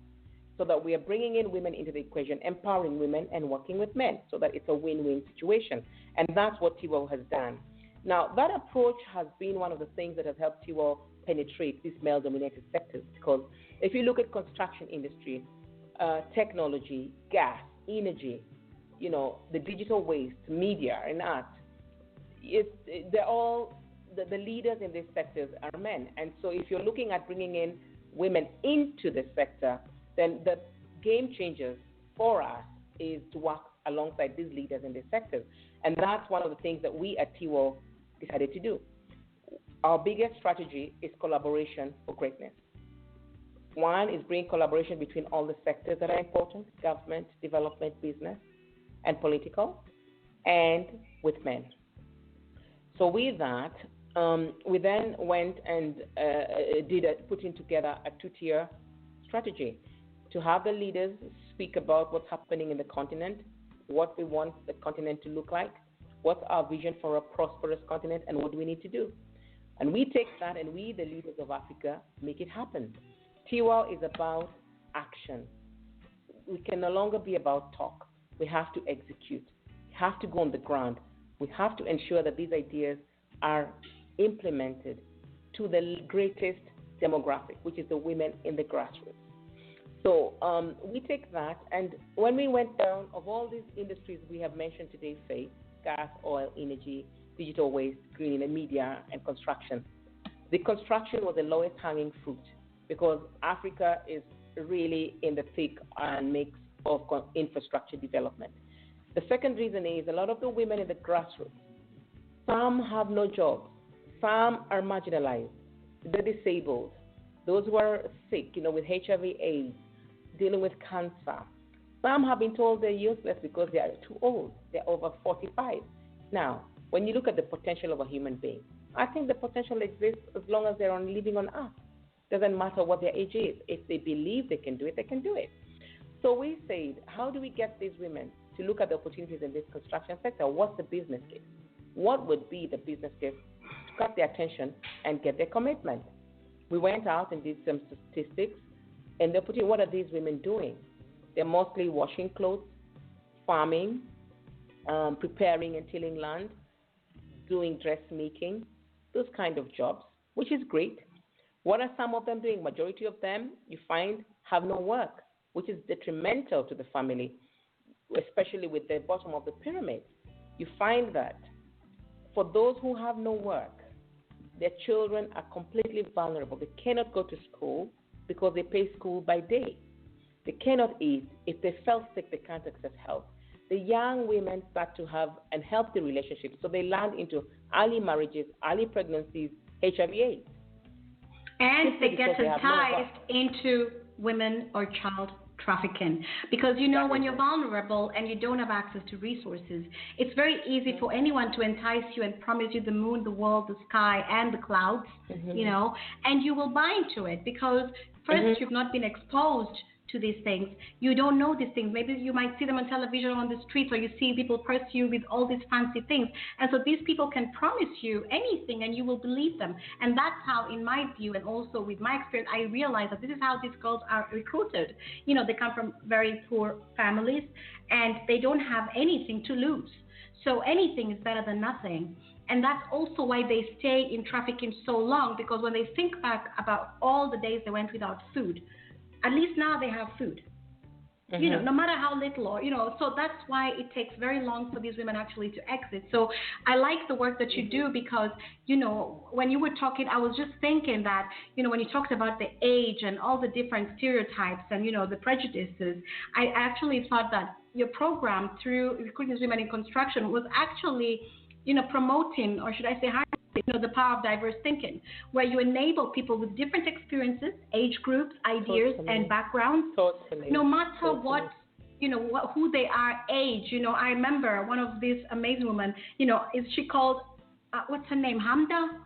so that we are bringing in women into the equation, empowering women and working with men, so that it's a win-win situation. And that's what TWOW has done. Now, that approach has been one of the things that has helped TWOW penetrate these male-dominated sectors, because if you look at construction industry, technology, gas, energy, the digital waste, media, and art, they're all, the leaders in these sectors are men. And so if you're looking at bringing in women into the sector, then the game changers for us is to work alongside these leaders in these sectors. And that's one of the things that we at TWOW decided to do. Our biggest strategy is collaboration for greatness. One is bring collaboration between all the sectors that are important: government, development, business, and political, and with men. So with that, we then went and putting together a two-tier strategy to have the leaders speak about what's happening in the continent, what we want the continent to look like, what's our vision for a prosperous continent, and what do we need to do. And we take that, and we, the leaders of Africa, make it happen. TWOW is about action. We can no longer be about talk. We have to execute. We have to go on the ground. We have to ensure that these ideas are implemented to the greatest demographic, which is the women in the grassroots. So we take that, and when we went down, of all these industries we have mentioned today, Faith, gas, oil, energy, digital waste, green and media, and construction, the construction was the lowest hanging fruit, because Africa is really in the thick and mix of infrastructure development. The second reason is a lot of the women in the grassroots, some have no jobs, some are marginalized, they're disabled, those who are sick, with HIV/AIDS, dealing with cancer. Some have been told they're useless because they are too old, they're over 45. Now, when you look at the potential of a human being, I think the potential exists as long as they're living on Earth. Doesn't matter what their age is. If they believe they can do it, they can do it. So we said, how do we get these women to look at the opportunities in this construction sector? What's the business case? What would be the business case to cut their attention and get their commitment? We went out and did some statistics, and they're putting, what are these women doing? They're mostly washing clothes, farming, preparing and tilling land, doing dressmaking, those kind of jobs, which is great. What are some of them doing? Majority of them, you find, have no work, which is detrimental to the family, especially with the bottom of the pyramid. You find that for those who have no work, their children are completely vulnerable. They cannot go to school because they pay school by day. They cannot eat. If they fell sick, they can't access help. the young women start to have unhealthy relationships. So they land into early marriages, early pregnancies, HIV/AIDS. And they get enticed into women or child trafficking, because when you're vulnerable and you don't have access to resources, it's very easy for anyone to entice you and promise you the moon, the world, the sky, and the clouds, and you will buy into it because first you've not been exposed to these things. You don't know these things. Maybe you might see them on television or on the streets, or you see people pursue with all these fancy things. And so these people can promise you anything and you will believe them. And that's how, in my view, and also with my experience, I realized that this is how these girls are recruited. They come from very poor families and they don't have anything to lose. So anything is better than nothing. And that's also why they stay in trafficking so long, because when they think back about all the days they went without food, at least now they have food, no matter how little, or, so that's why it takes very long for these women actually to exit. So I like the work that you do because, when you were talking, I was just thinking that, when you talked about the age and all the different stereotypes and, the prejudices, I actually thought that your program through Recruiting Women in Construction was actually, promoting, or should I say, the power of diverse thinking, where you enable people with different experiences, age groups, ideas, and backgrounds, no matter what, who they are, age. I remember one of these amazing women, is she called, what's her name, Hamda?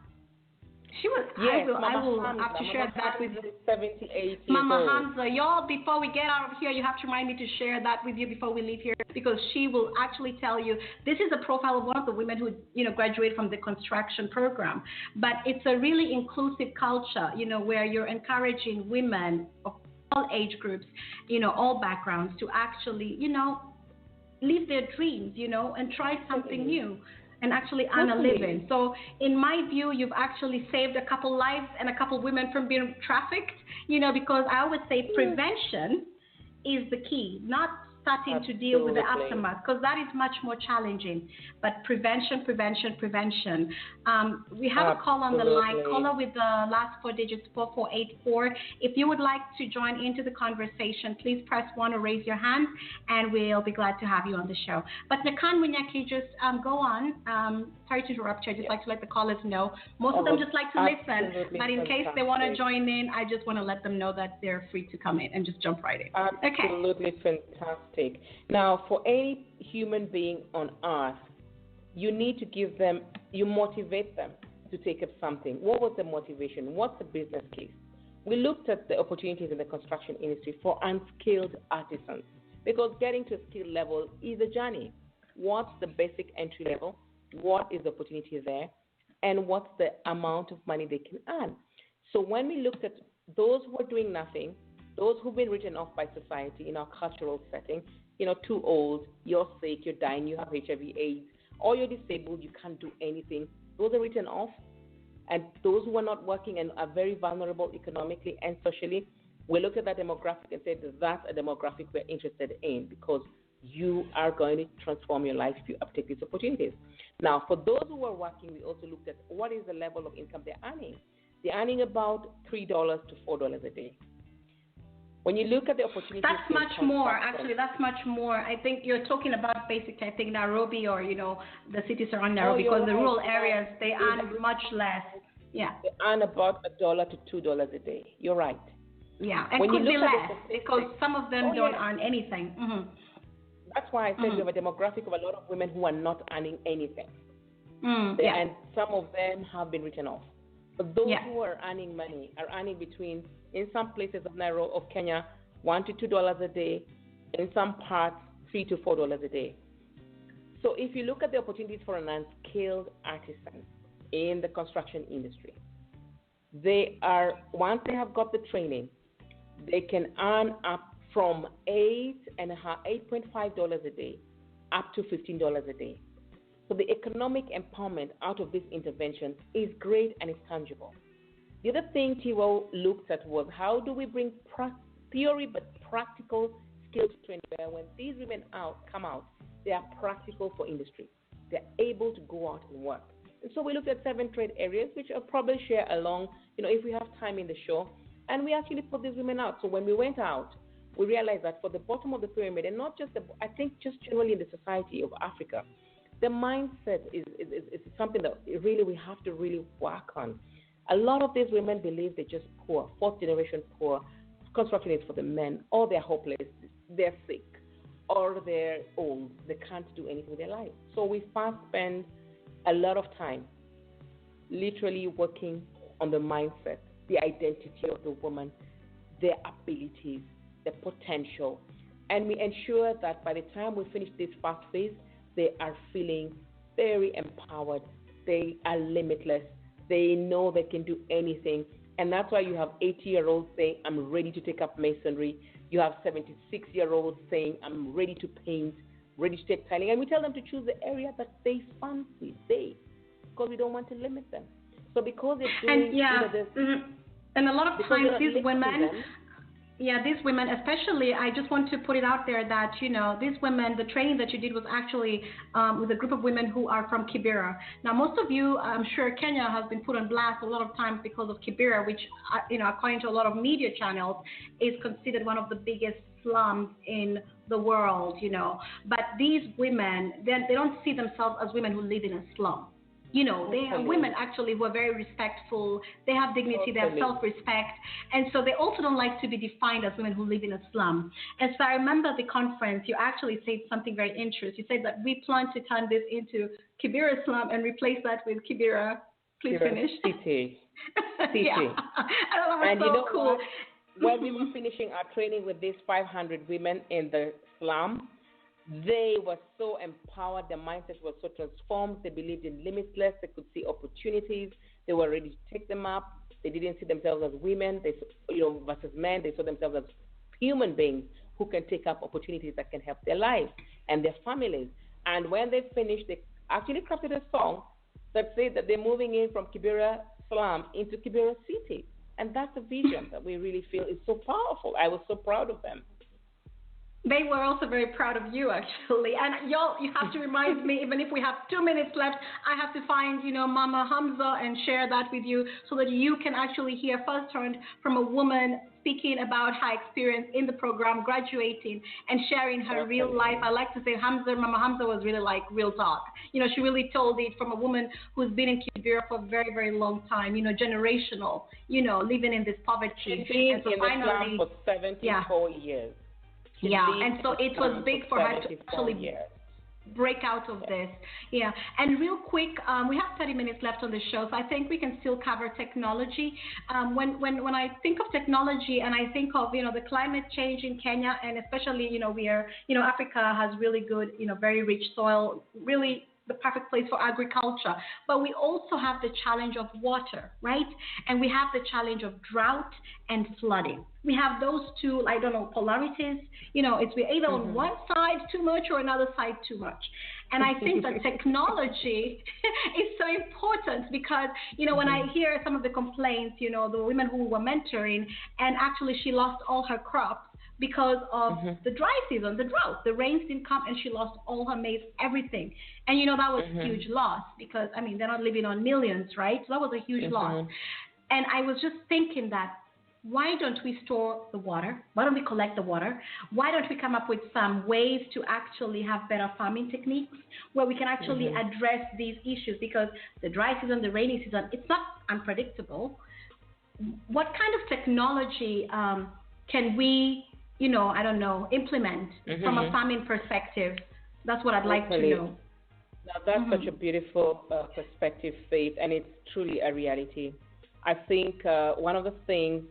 She was, yes, I will have to share that with you. 78 Mama years Hamza, y'all, before we get out of here, you have to remind me to share that with you before we leave here, because she will actually tell you, this is a profile of one of the women who, graduated from the construction program. But it's a really inclusive culture, where you're encouraging women of all age groups, all backgrounds to actually, live their dreams, and try something new and actually earn a living. So in my view, you've actually saved a couple lives and a couple women from being trafficked, because I always say prevention is the key, not starting to deal with the aftermath, because that is much more challenging. But prevention. We have a call on the line. Caller with the last four digits, 4484. If you would like to join into the conversation, please press 1 or raise your hand, and we'll be glad to have you on the show. But Nakan Munyaki, just go on. Sorry to interrupt you. I just like to let the callers know. Most of them just like to listen, but in case they want to join in, I just want to let them know that they're free to come in and just jump right in. Absolutely fantastic. Now, for any human being on earth, you need to you motivate them to take up something. What was the motivation? What's the business case? We looked at the opportunities in the construction industry for unskilled artisans, because getting to a skill level is a journey. What's the basic entry level? What is the opportunity there? And what's the amount of money they can earn? So when we looked at those who are doing nothing, those who've been written off by society in our cultural setting, too old, you're sick, you're dying, you have HIV/AIDS, or you're disabled, you can't do anything. Those are written off. And those who are not working and are very vulnerable economically and socially, we look at that demographic and say that's a demographic we're interested in, because you are going to transform your life if you uptake these opportunities. Now, for those who are working, we also looked at what is the level of income they're earning. They're earning about $3 to $4 a day. When you look at the opportunities, that's much more. Actually, that's much more. I think you're talking about basically, I think Nairobi or the cities around Nairobi, because the rural areas they earn much less. Yeah. They earn about $1 to $2 a day. You're right. Yeah, and could be less because some of them don't earn anything. Mm-hmm. That's why I said we have a demographic of a lot of women who are not earning anything. And some of them have been written off. But those who are earning money are earning between, in some places of Nairobi, of Kenya, $1 to $2 a day. In some parts, $3 to $4 a day. So if you look at the opportunities for an unskilled artisan in the construction industry, they are, once they have got the training, they can earn up from $8.5 a day up to $15 a day. So the economic empowerment out of this intervention is great and it's tangible. The other thing TWOW looked at was how do we bring theory but practical skills training, where when these women come out, they are practical for industry. They're able to go out and work. And so we looked at 7 trade areas, which I'll probably share along, if we have time in the show. And we actually put these women out. So when we went out, we realize that for the bottom of the pyramid, and not just I think just generally in the society of Africa, the mindset is something that really we have to really work on. A lot of these women believe they're just poor, fourth generation poor. Construction is for the men, or they're hopeless, they're sick, or they're old. They can't do anything with their life. So we first spend a lot of time literally working on the mindset, the identity of the woman, their abilities, the potential, and we ensure that by the time we finish this first phase, they are feeling very empowered. They are limitless. They know they can do anything. And that's why you have 80-year-olds saying, I'm ready to take up masonry. You have 76-year-olds saying, I'm ready to paint, ready to take tiling. And we tell them to choose the area that they fancy, because we don't want to limit them. So because they're doing, and a lot of times these women, especially, I just want to put it out there that, these women, the training that you did was actually with a group of women who are from Kibera. Now, most of you, I'm sure Kenya has been put on blast a lot of times because of Kibera, which, according to a lot of media channels, is considered one of the biggest slums in the world, But these women, they don't see themselves as women who live in a slum. They are women actually who are very respectful. They have dignity, they have self-respect. And so they also don't like to be defined as women who live in a slum. And so I remember the conference, you actually said something very interesting. You said that we plan to turn this into Kibera slum and replace that with Kibera. Please finish. City. Yeah. I thought that was so cool. When we were finishing our training with these 500 women in the slum, they were so empowered. Their mindset was so transformed. They believed in limitless. They could see opportunities. They were ready to take them up. They didn't see themselves as women, versus men. They saw themselves as human beings who can take up opportunities that can help their lives and their families. And when they finished, they actually crafted a song that said that they're moving in from Kibera slum into Kibera city. And that's a vision that we really feel is so powerful. I was so proud of them. They were also very proud of you, actually. And y'all, you have to remind me, even if we have 2 minutes left, I have to find, Mama Hamza and share that with you so that you can actually hear firsthand from a woman speaking about her experience in the program, graduating and sharing her real life. I like to say Mama Hamza was really like real talk. She really told it from a woman who's been in Kibera for a very, very long time, generational, living in this poverty. She's been in the slum for 74 years. And so it was big for her to actually break out of this. And real quick, we have 30 minutes left on the show, so I think we can still cover technology. When I think of technology and I think of, the climate change in Kenya, and especially, we are, Africa has really good, very rich soil, really the perfect place for agriculture. But we also have the challenge of water, right? And we have the challenge of drought and flooding. We have those two, polarities. It's either on one side too much or another side too much. And I think that technology is so important because, when I hear some of the complaints, the women who were mentoring, and actually she lost all her crops because of the dry season, the drought. The rains didn't come and she lost all her maize, everything. And, that was a huge loss because, they're not living on millions, right? So that was a huge loss. And I was just thinking that, why don't we store the water? Why don't we collect the water? Why don't we come up with some ways to actually have better farming techniques where we can actually address these issues? Because the dry season, the rainy season, it's not unpredictable. What kind of technology can we, implement from a farming perspective? That's what I'd like to know. Now, that's such a beautiful perspective, Faith, and it's truly a reality. I think one of the things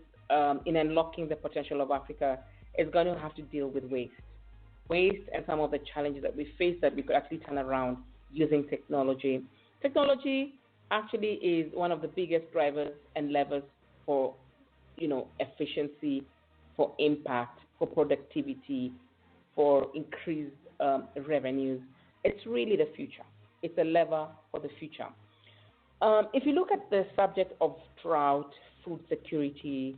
in unlocking the potential of Africa is going to have to deal with waste. Waste and some of the challenges that we face that we could actually turn around using technology. Technology actually is one of the biggest drivers and levers for, efficiency, for impact, for productivity, for increased revenues. It's really the future. It's a lever for the future. If you look at the subject of drought, food security,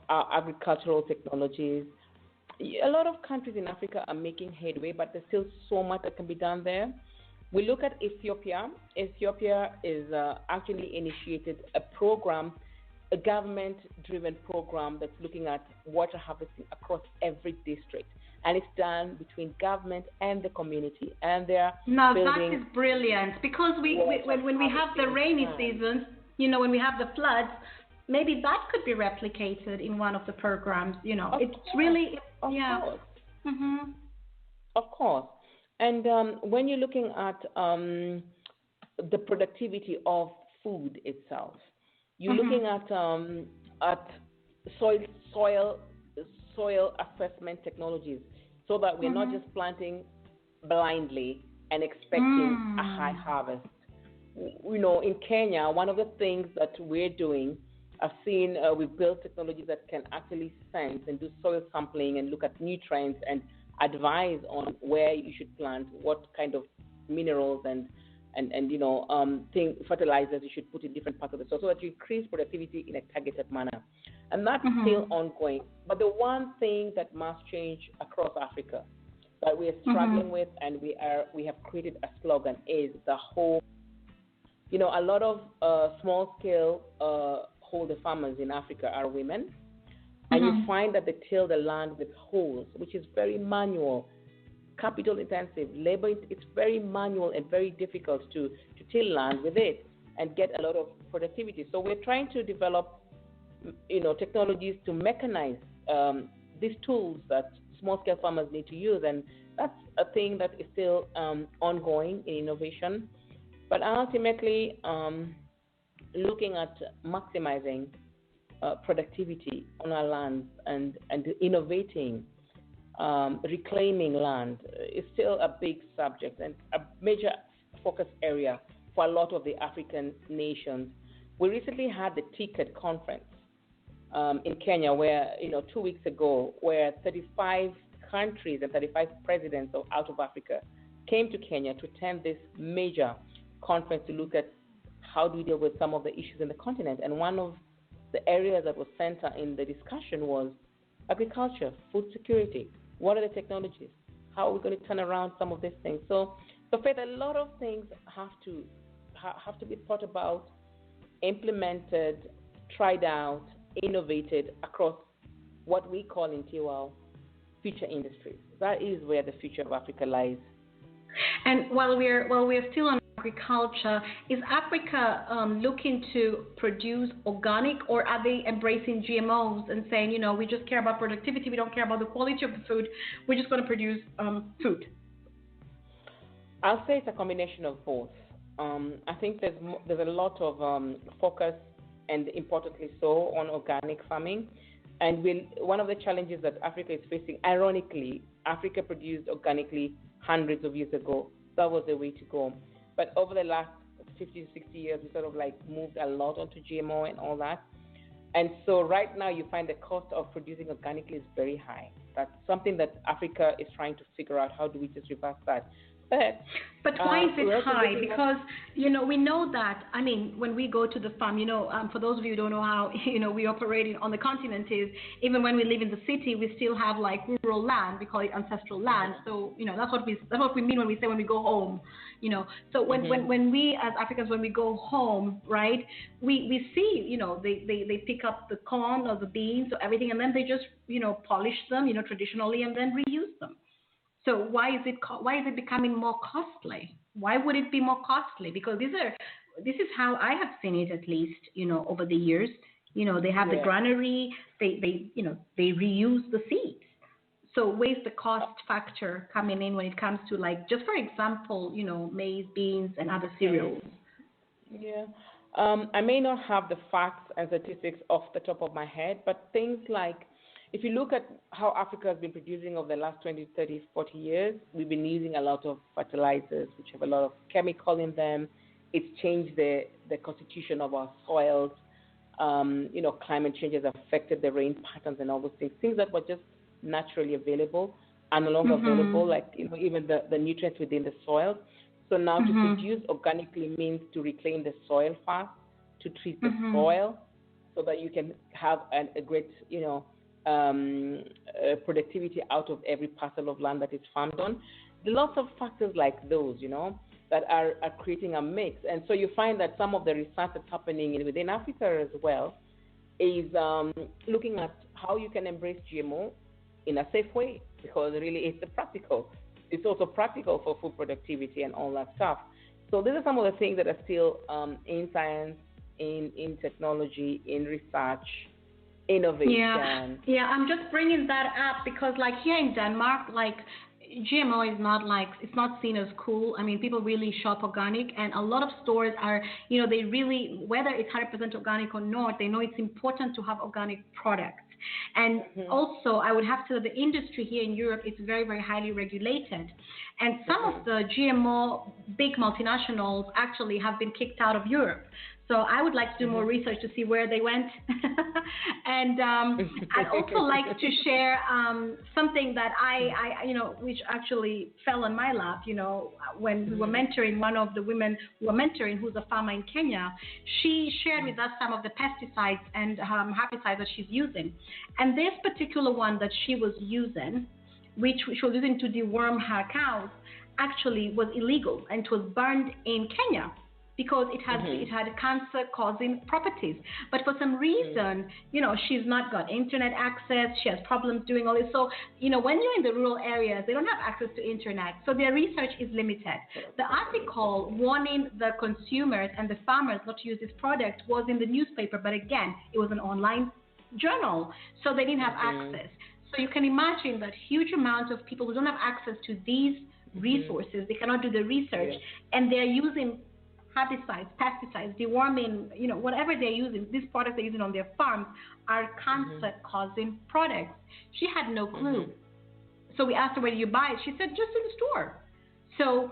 our agricultural technologies, a lot of countries in Africa are making headway, but there's still so much that can be done there. We look at Ethiopia. Ethiopia is actually initiated a program a government-driven program that's looking at water harvesting across every district. And it's done between government and the community. And they're Now building that is brilliant, because when we have the rainy seasons, when we have the floods, maybe that could be replicated in one of the programs. It's really, yeah. Course. Mm-hmm. Of course. And when you're looking at the productivity of food itself, you're looking at soil assessment technologies, so that we're not just planting blindly and expecting a high harvest. In Kenya, one of the things that we're doing, I've seen we've built technologies that can actually sense and do soil sampling and look at nutrients and advise on where you should plant, what kind of minerals and fertilizers you should put in different parts of the soil, so that you increase productivity in a targeted manner. And that's still ongoing. But the one thing that must change across Africa, that we are struggling with, and we have created a slogan, is the whole. A lot of small-scale holder farmers in Africa are women, and you find that they till the land with hoes, which is very manual, capital-intensive, labor. It's very manual and very difficult to till land with it and get a lot of productivity. So we're trying to develop, technologies to mechanize these tools that small-scale farmers need to use, and that's a thing that is still ongoing in innovation. But ultimately, looking at maximizing productivity on our lands and innovating, reclaiming land is still a big subject and a major focus area for a lot of the African nations. We recently had the TICAD conference in Kenya, where 2 weeks ago, where 35 countries and 35 presidents out of Africa came to Kenya to attend this major conference to look at how do we deal with some of the issues in the continent. And one of the areas that was center in the discussion was agriculture, food security. What are the technologies? How are we going to turn around some of these things? So Faith, a lot of things have to be thought about, implemented, tried out, innovated across what we call in TWOW future industries. That is where the future of Africa lies. And while we're still on agriculture, is Africa looking to produce organic, or are they embracing GMOs and saying, we just care about productivity, we don't care about the quality of the food, we're just going to produce food? I'll say it's a combination of both. I think there's a lot of focus, and importantly so, on organic farming. And one of the challenges that Africa is facing, ironically, Africa produced organically hundreds of years ago. That was the way to go. But over the last 50 to 60 years, we sort of moved a lot onto GMO and all that. And so right now you find the cost of producing organically is very high. That's something that Africa is trying to figure out. How do we just reverse that? But why is it high? Because, we know that, when we go to the farm, for those of you who don't know how, we operate on the continent, is even when we live in the city, we still have rural land. We call it ancestral land. So, that's what we mean when we say when we go home, So when we as Africans, when we go home, right, we see, they pick up the corn or the beans or everything, and then they just, polish them, traditionally, and then reuse them. So why is it becoming more costly? Why would it be more costly? Because this is how I have seen it, at least, over the years. They have the granary, they reuse the seeds. So where's the cost factor coming in when it comes to just for example, maize, beans, and other cereals? Yeah. I may not have the facts and statistics off the top of my head, but things like, if you look at how Africa has been producing over the last 20, 30, 40 years, we've been using a lot of fertilizers, which have a lot of chemical in them. It's changed the constitution of our soils. Climate change has affected the rain patterns and all those things. Things that were just naturally available are no longer available, even the nutrients within the soil. So now to produce organically means to reclaim the soil fast, to treat the soil so that you can have a great, productivity out of every parcel of land that is farmed on. Lots of factors like those, that are creating a mix. And so you find that some of the research that's happening within Africa as well is looking at how you can embrace GMO in a safe way, because really it's also practical for food productivity and all that stuff. So these are some of the things that are still in science, in technology, in research, innovation. Yeah, I'm just bringing that up because, like, here in Denmark, like, GMO is not like, it's not seen as cool. I mean, people really shop organic, and a lot of stores are, they really, whether it's 100% organic or not, they know it's important to have organic products. And also, I would have to say the industry here in Europe is very, very highly regulated. And some of the GMO big multinationals actually have been kicked out of Europe. So I would like to do more research to see where they went. And I'd also like to share something that I which actually fell on my lap, when we were mentoring one of the women we were mentoring, who's a farmer in Kenya. She shared with us some of the pesticides and herbicides that she's using. And this particular one that she was using, which she was using to deworm her cows, actually was illegal and it was banned in Kenya, because it had cancer-causing properties. But for some reason, she's not got internet access. She has problems doing all this. So, when you're in the rural areas, they don't have access to internet. So their research is limited. The article warning the consumers and the farmers not to use this product was in the newspaper. But again, it was an online journal. So they didn't have access. So you can imagine that huge amount of people who don't have access to these resources, they cannot do the research, and they're using herbicides, pesticides, deworming, whatever they're using, these products they're using on their farms are cancer-causing products. She had no clue. So we asked her, where do you buy it? She said, just in the store. So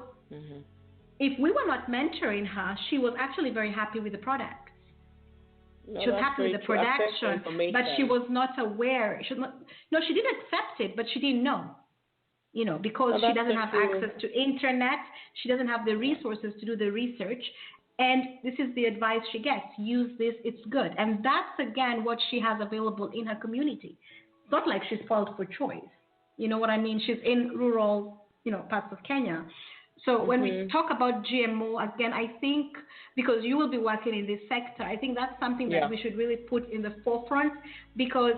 if we were not mentoring her, she was actually very happy with the product. No, she was happy with the production, but she was not aware. She didn't accept it, but she didn't know. Because she doesn't have access to internet, she doesn't have the resources to do the research, and this is the advice she gets: use this, it's good. And that's again what she has available in her community. It's not like she's spoiled for choice. You know what I mean? She's in rural, parts of Kenya. So when we talk about GMO, again, I think because you will be working in this sector, I think that's something that we should really put in the forefront, because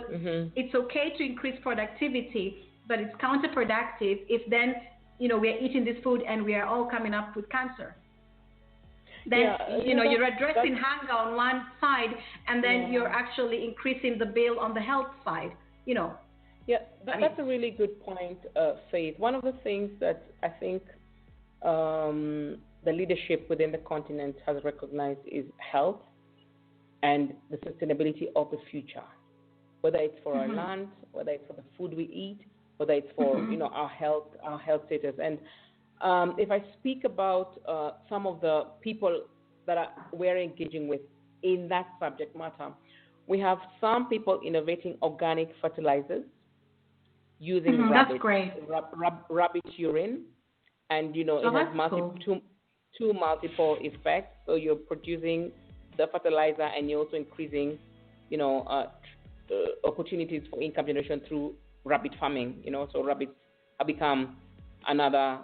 it's okay to increase productivity, but it's counterproductive if then, we're eating this food and we are all coming up with cancer. Then, you're addressing hunger on one side, and then you're actually increasing the bill on the health side, Yeah, that's a really good point, Faith. One of the things that I think the leadership within the continent has recognized is health and the sustainability of the future, whether it's for our land, whether it's for the food we eat, whether it's for our health status. And if I speak about some of the people that we're engaging with in that subject matter, we have some people innovating organic fertilizers using rabbit urine, and it has two multiple effects. So you're producing the fertilizer, and you're also increasing opportunities for income generation through rabbit farming, so rabbits have become another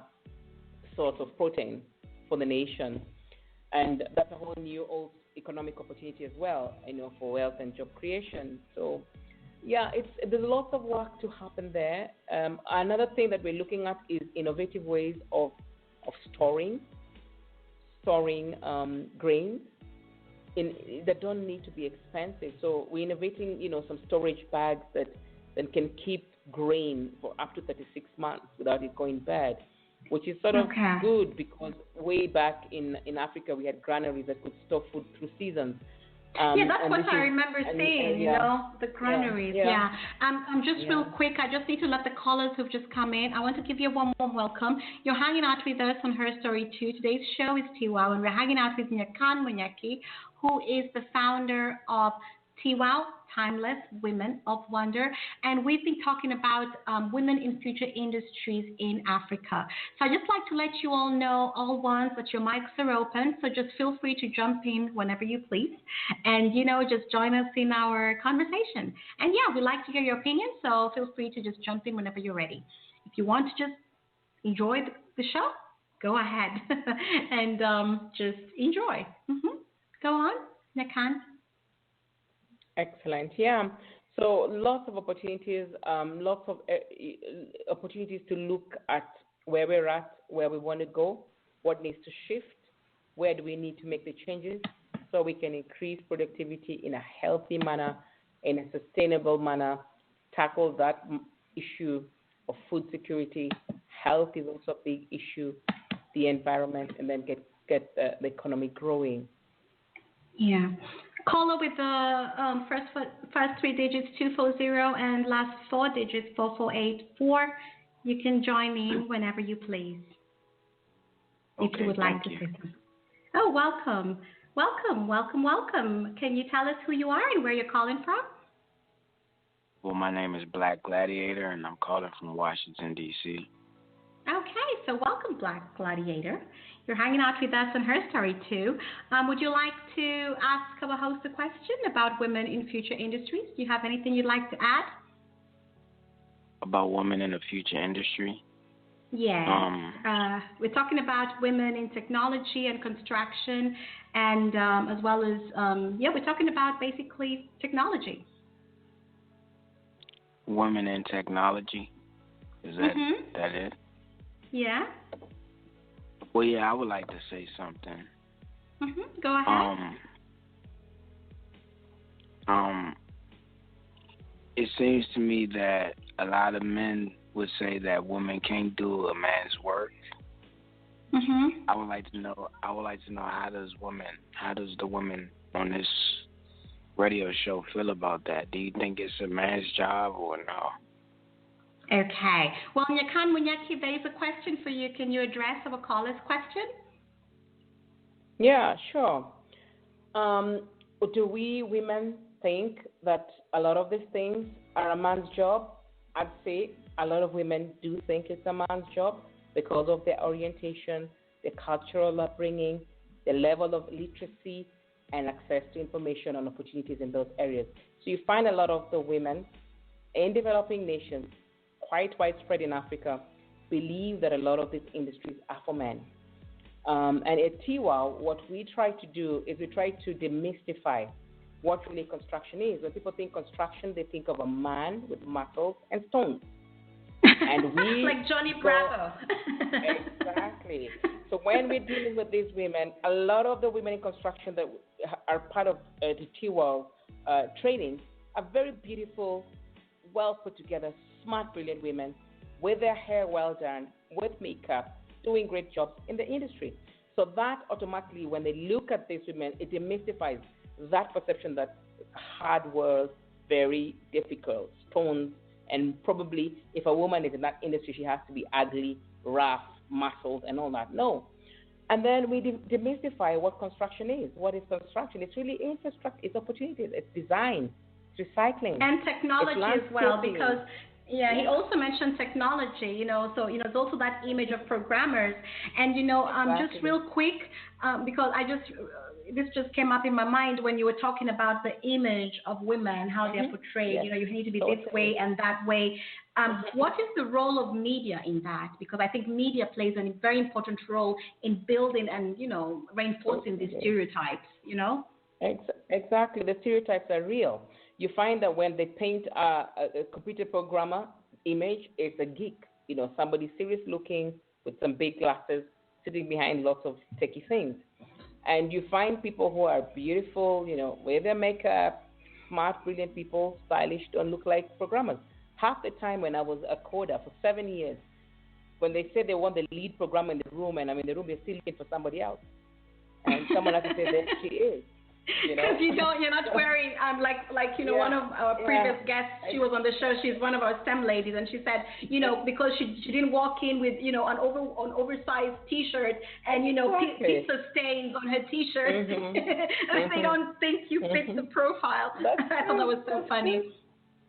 source of protein for the nation. And that's a whole new economic opportunity as well, for wealth and job creation. So, there's lots of work to happen there. Another thing that we're looking at is innovative ways of storing grains that don't need to be expensive. So we're innovating, some storage bags that can keep grain for up to 36 months without it going bad, which is sort of good, because way back in Africa we had granaries that could store food through seasons. That's what I remember seeing, the granaries. I'm just real quick. I just need to let the callers who've just come in. I want to give you a warm welcome. You're hanging out with us on Her Story 2. Today's show is TWOW, and we're hanging out with Nyakan Munyaki, who is the founder of TWOW, Timeless Women of Wonder, and we've been talking about women in future industries in Africa. So I'd just like to let you all know, all ones, that your mics are open, so just feel free to jump in whenever you please, and just join us in our conversation. And we like to hear your opinion, so feel free to just jump in whenever you're ready. If you want to just enjoy the show, go ahead and just enjoy. Go on, Nakan. Excellent. Yeah. So lots of opportunities, lots of opportunities to look at where we're at, where we want to go, what needs to shift, where do we need to make the changes so we can increase productivity in a healthy manner, in a sustainable manner, tackle that issue of food security. Health is also a big issue, the environment, and then get the economy growing. Yeah. Caller with the first three digits 240 and last four digits 4484. You can join in whenever you please. If you would like to say something. Oh, welcome. Welcome. Can you tell us who you are and where you're calling from? Well, my name is Black Gladiator, and I'm calling from Washington, D.C. Okay, so welcome, Black Gladiator. You're hanging out with us on Her Story, too. Would you like to ask our host a question about women in future industries? Do you have anything you'd like to add? About women in the future industry? Yeah. We're talking about women in technology and construction, and as well as, we're talking about basically technology. Women in technology? Is that it? Yeah. Well, yeah, I would like to say something. Go ahead. It seems to me that a lot of men would say that women can't do a man's work. I would like to know how does the women on this radio show feel about that? Do you think it's a man's job or no? Okay. Well, Nyakan Munyaki, there is a question for you. Can you address our caller's question? Yeah, sure. Do we women think that a lot of these things are a man's job? I'd say a lot of women do think it's a man's job because of their orientation, their cultural upbringing, the level of literacy, and access to information and opportunities in those areas. So you find a lot of the women in developing nations, quite widespread in Africa, believe that a lot of these industries are for men. And at TWOW, what we try to do is we try to demystify what really construction is. When people think construction, they think of a man with muscles and stones. And we like Johnny Bravo. Exactly. So when we're dealing with these women, a lot of the women in construction that are part of the TWOW training are very beautiful, well put together, smart, brilliant women with their hair well done, with makeup, doing great jobs in the industry. So that automatically, when they look at these women, it demystifies that perception that hard work, very difficult, stones, and probably if a woman is in that industry, she has to be ugly, rough, muscled, and all that. No. And then we demystify what construction is. What is construction? It's really infrastructure, it's opportunities, it's design, it's recycling. And technology as well, because he also mentioned technology, so, there's also that image of programmers. And, just real quick, because this just came up in my mind when you were talking about the image of women, how they're portrayed. Yes. You need to be this way and that way. What is the role of media in that? Because I think media plays a very important role in building and, reinforcing these stereotypes, Exactly. The stereotypes are real. You find that when they paint a computer programmer image, it's a geek, somebody serious looking with some big glasses, sitting behind lots of techie things. And you find people who are beautiful, with their makeup, smart, brilliant people, stylish, don't look like programmers. Half the time when I was a coder for 7 years, when they said they want the lead programmer in the room, and I'm in the room, they're still looking for somebody else. And someone has to say, there she is. Because you're not wearing, one of our previous guests, she was on the show, she's one of our STEM ladies, and she said, because she didn't walk in with, an oversized T-shirt and, pizza stains on her T-shirt, and they don't think you fit the profile. I thought that was so funny.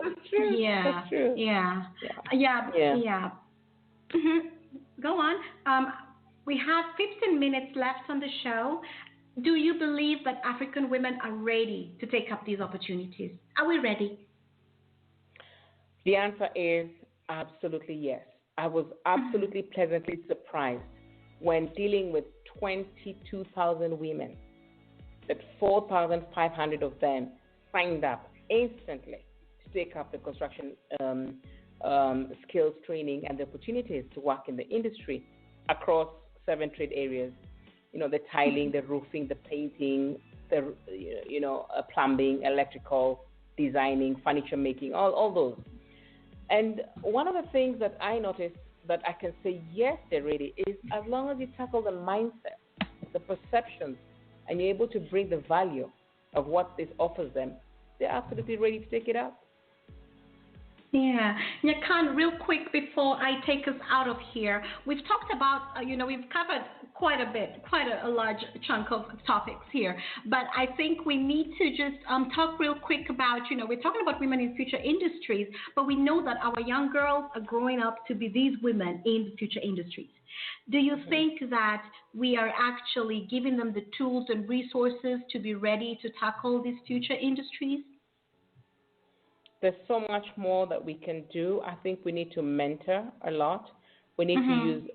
That's true. Yeah. That's true. Yeah. Go on. We have 15 minutes left on the show. Do you believe that African women are ready to take up these opportunities? Are we ready? The answer is absolutely yes. I was absolutely pleasantly surprised when dealing with 22,000 women that 4,500 of them signed up instantly to take up the construction skills training and the opportunities to work in the industry across 7 trade areas. The tiling, the roofing, the painting, the plumbing, electrical, designing, furniture making, all those. And one of the things that I noticed that I can say yes, they're ready is as long as you tackle the mindset, the perceptions, and you're able to bring the value of what this offers them, they're absolutely ready to take it up. Yeah. Khan, real quick before I take us out of here, we've talked about, we've covered quite a bit, quite a large chunk of topics here. But I think we need to just talk real quick about, we're talking about women in future industries, but we know that our young girls are growing up to be these women in the future industries. Do you think that we are actually giving them the tools and resources to be ready to tackle these future industries? There's so much more that we can do. I think we need to mentor a lot. We need to use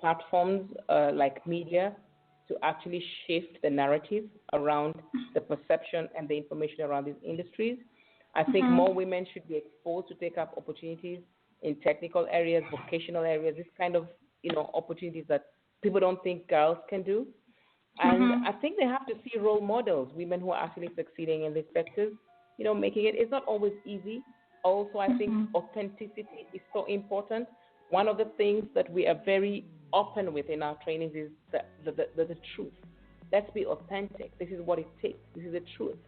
platforms like media to actually shift the narrative around the perception and the information around these industries. I think more women should be exposed to take up opportunities in technical areas, vocational areas, this kind of opportunities that people don't think girls can do. And I think they have to see role models, women who are actually succeeding in these sectors. Making it is not always easy. Also, I think authenticity is so important. One of the things that we are very open with in our trainings is the truth. Let's be authentic. This is what it takes. This is the truth.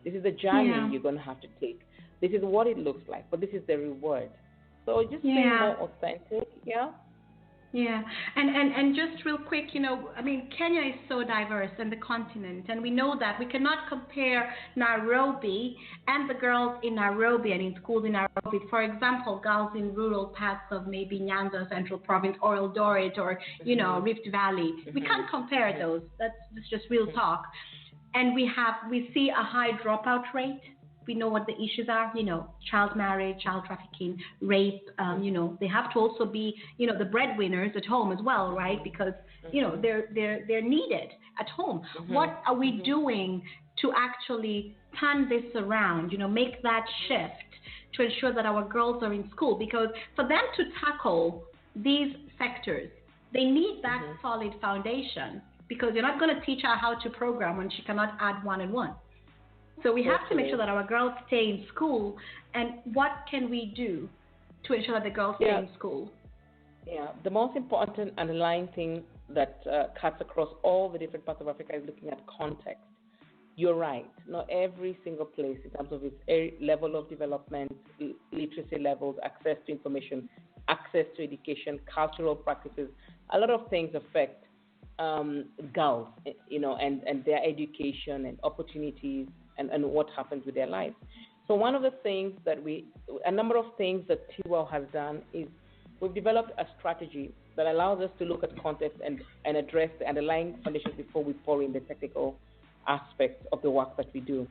This is the journey you're going to have to take. This is what it looks like, but this is the reward. So just being more authentic, Yeah, and just real quick, Kenya is so diverse in the continent, and we know that we cannot compare Nairobi and the girls in Nairobi and in schools in Nairobi. For example, girls in rural parts of maybe Nyanza, Central Province, or Eldoret, or Rift Valley. We can't compare those. That's just real talk. And we see a high dropout rate. We know what the issues are, child marriage, child trafficking, rape. They have to also be, the breadwinners at home as well, right? Because they're needed at home. What are we doing to actually turn this around? Make that shift to ensure that our girls are in school? Because for them to tackle these sectors, they need that solid foundation. Because you're not going to teach her how to program when she cannot add 1 and 1. So we have to make sure that our girls stay in school. And what can we do to ensure that the girls stay in school? Yeah, the most important underlying thing that cuts across all the different parts of Africa is looking at context. You're right. Not every single place, in terms of its level of development, literacy levels, access to information, access to education, cultural practices, a lot of things affect girls, and their education and opportunities. And what happens with their lives. So one of the things a number of things that TWOW has done is we've developed a strategy that allows us to look at context and address the underlying conditions before we pour in the technical aspects of the work that we do.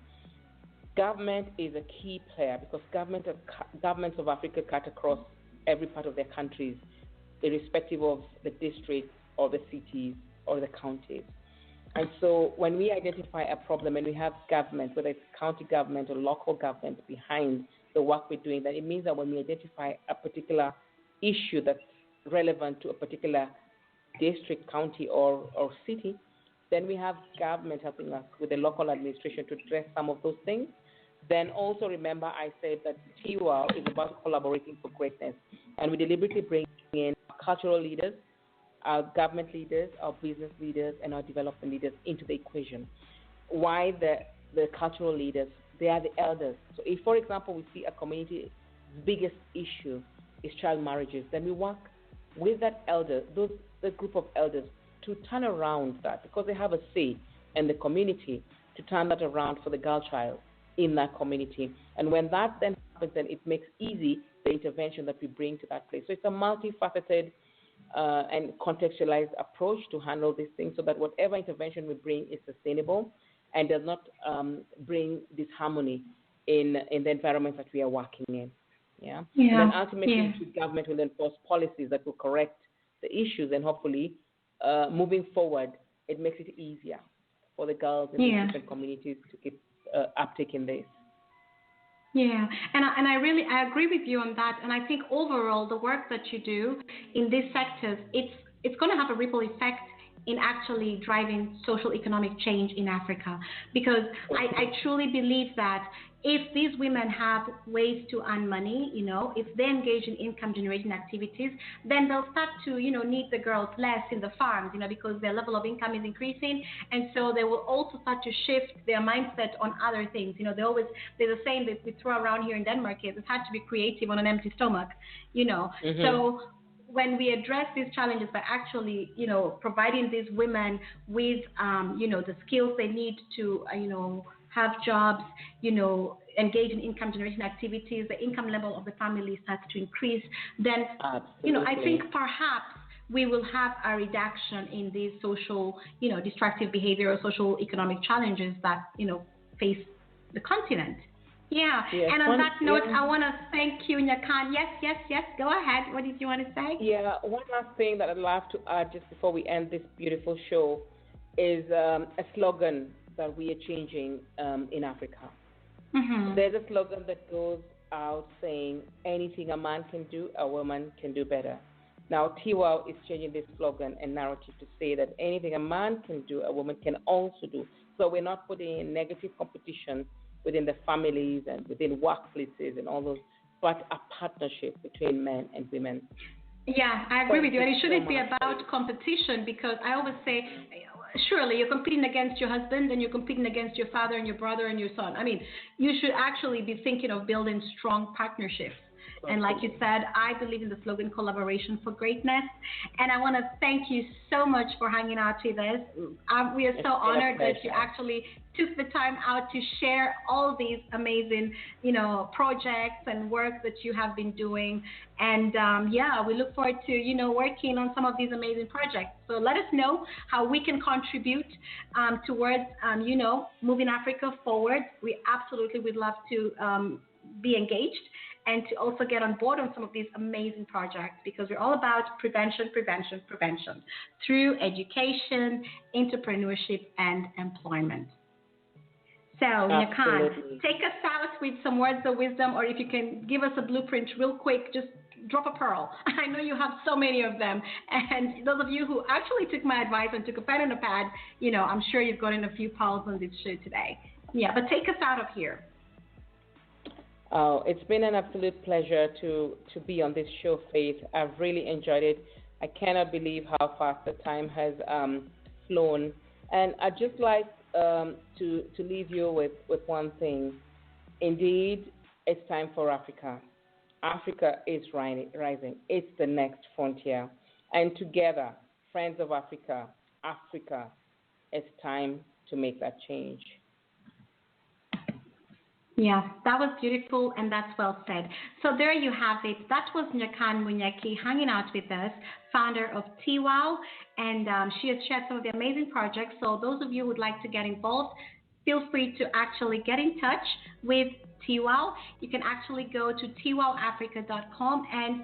Government is a key player because governments of Africa cut across every part of their countries, irrespective of the districts or the cities or the counties. And so when we identify a problem and we have government, whether it's county government or local government behind the work we're doing, then it means that when we identify a particular issue that's relevant to a particular district, county, or city, then we have government helping us with the local administration to address some of those things. Then also remember I said that TWOW is about collaborating for greatness. And we deliberately bring in cultural leaders, our government leaders, our business leaders, and our development leaders into the equation. Why the cultural leaders? They are the elders. So if, for example, we see a community's biggest issue is child marriages, then we work with that elder, the group of elders, to turn around that, because they have a say in the community, to turn that around for the girl child in that community. And when that then happens, then it makes easy the intervention that we bring to that place. So it's a multifaceted and contextualized approach to handle these things, so that whatever intervention we bring is sustainable and does not bring disharmony in the environment that we are working in. And then ultimately, government will enforce policies that will correct the issues, and hopefully, moving forward, it makes it easier for the girls in the different communities to keep uptake in this. Yeah, and I agree with you on that. And I think overall the work that you do in these sectors, it's going to have a ripple effect in actually driving social economic change in Africa. Because I truly believe that if these women have ways to earn money, if they engage in income generating activities, then they'll start to, need the girls less in the farms, because their level of income is increasing. And so they will also start to shift their mindset on other things. There's a saying that we throw around here in Denmark is it's hard to be creative on an empty stomach, So when we address these challenges by actually, providing these women with, the skills they need to, have jobs, engage in income generating activities, the income level of the family starts to increase, then, I think perhaps we will have a reduction in these social, destructive behavior or social economic challenges that, face the continent. Yeah. Yes. And on that note, I want to thank you, Nyakan. Yes. Go ahead. What did you want to say? Yeah. One last thing that I'd love to add just before we end this beautiful show is a slogan that we are changing in Africa. Mm-hmm. There's a slogan that goes out saying, anything a man can do, a woman can do better. Now, TWOW is changing this slogan and narrative to say that anything a man can do, a woman can also do. So we're not putting in negative competition within the families and within workplaces and all those, but a partnership between men and women. Yeah, I agree with you. And it shouldn't be about competition, because I always say, surely you're competing against your husband and you're competing against your father and your brother and your son. I mean, you should actually be thinking of building strong partnerships. And like you said, I believe in the slogan collaboration for greatness. And I want to thank you so much for hanging out with us. We are so honored that you actually took the time out to share all these amazing, projects and work that you have been doing. And we look forward to, working on some of these amazing projects. So let us know how we can contribute towards, moving Africa forward. We absolutely would love to be engaged and to also get on board on some of these amazing projects, because we're all about prevention through education, entrepreneurship, and employment. So, Nyakan, take us out with some words of wisdom, or if you can give us a blueprint real quick, just drop a pearl. I know you have so many of them. And those of you who actually took my advice and took a pen and a pad, I'm sure you've gotten a few pearls on this show today. Yeah, but take us out of here. Oh, it's been an absolute pleasure to be on this show, Faith. I've really enjoyed it. I cannot believe how fast the time has flown. And I'd just like to leave you with one thing. Indeed, it's time for Africa. Africa is rising. It's the next frontier. And together, friends of Africa, it's time to make that change. Yeah, that was beautiful, and that's well said. So there you have it. That was Nyakan Munyaki hanging out with us, founder of TWOW, and she has shared some of the amazing projects. So those of you who would like to get involved, feel free to actually get in touch with TWOW. You can actually go to twowafrica.com and,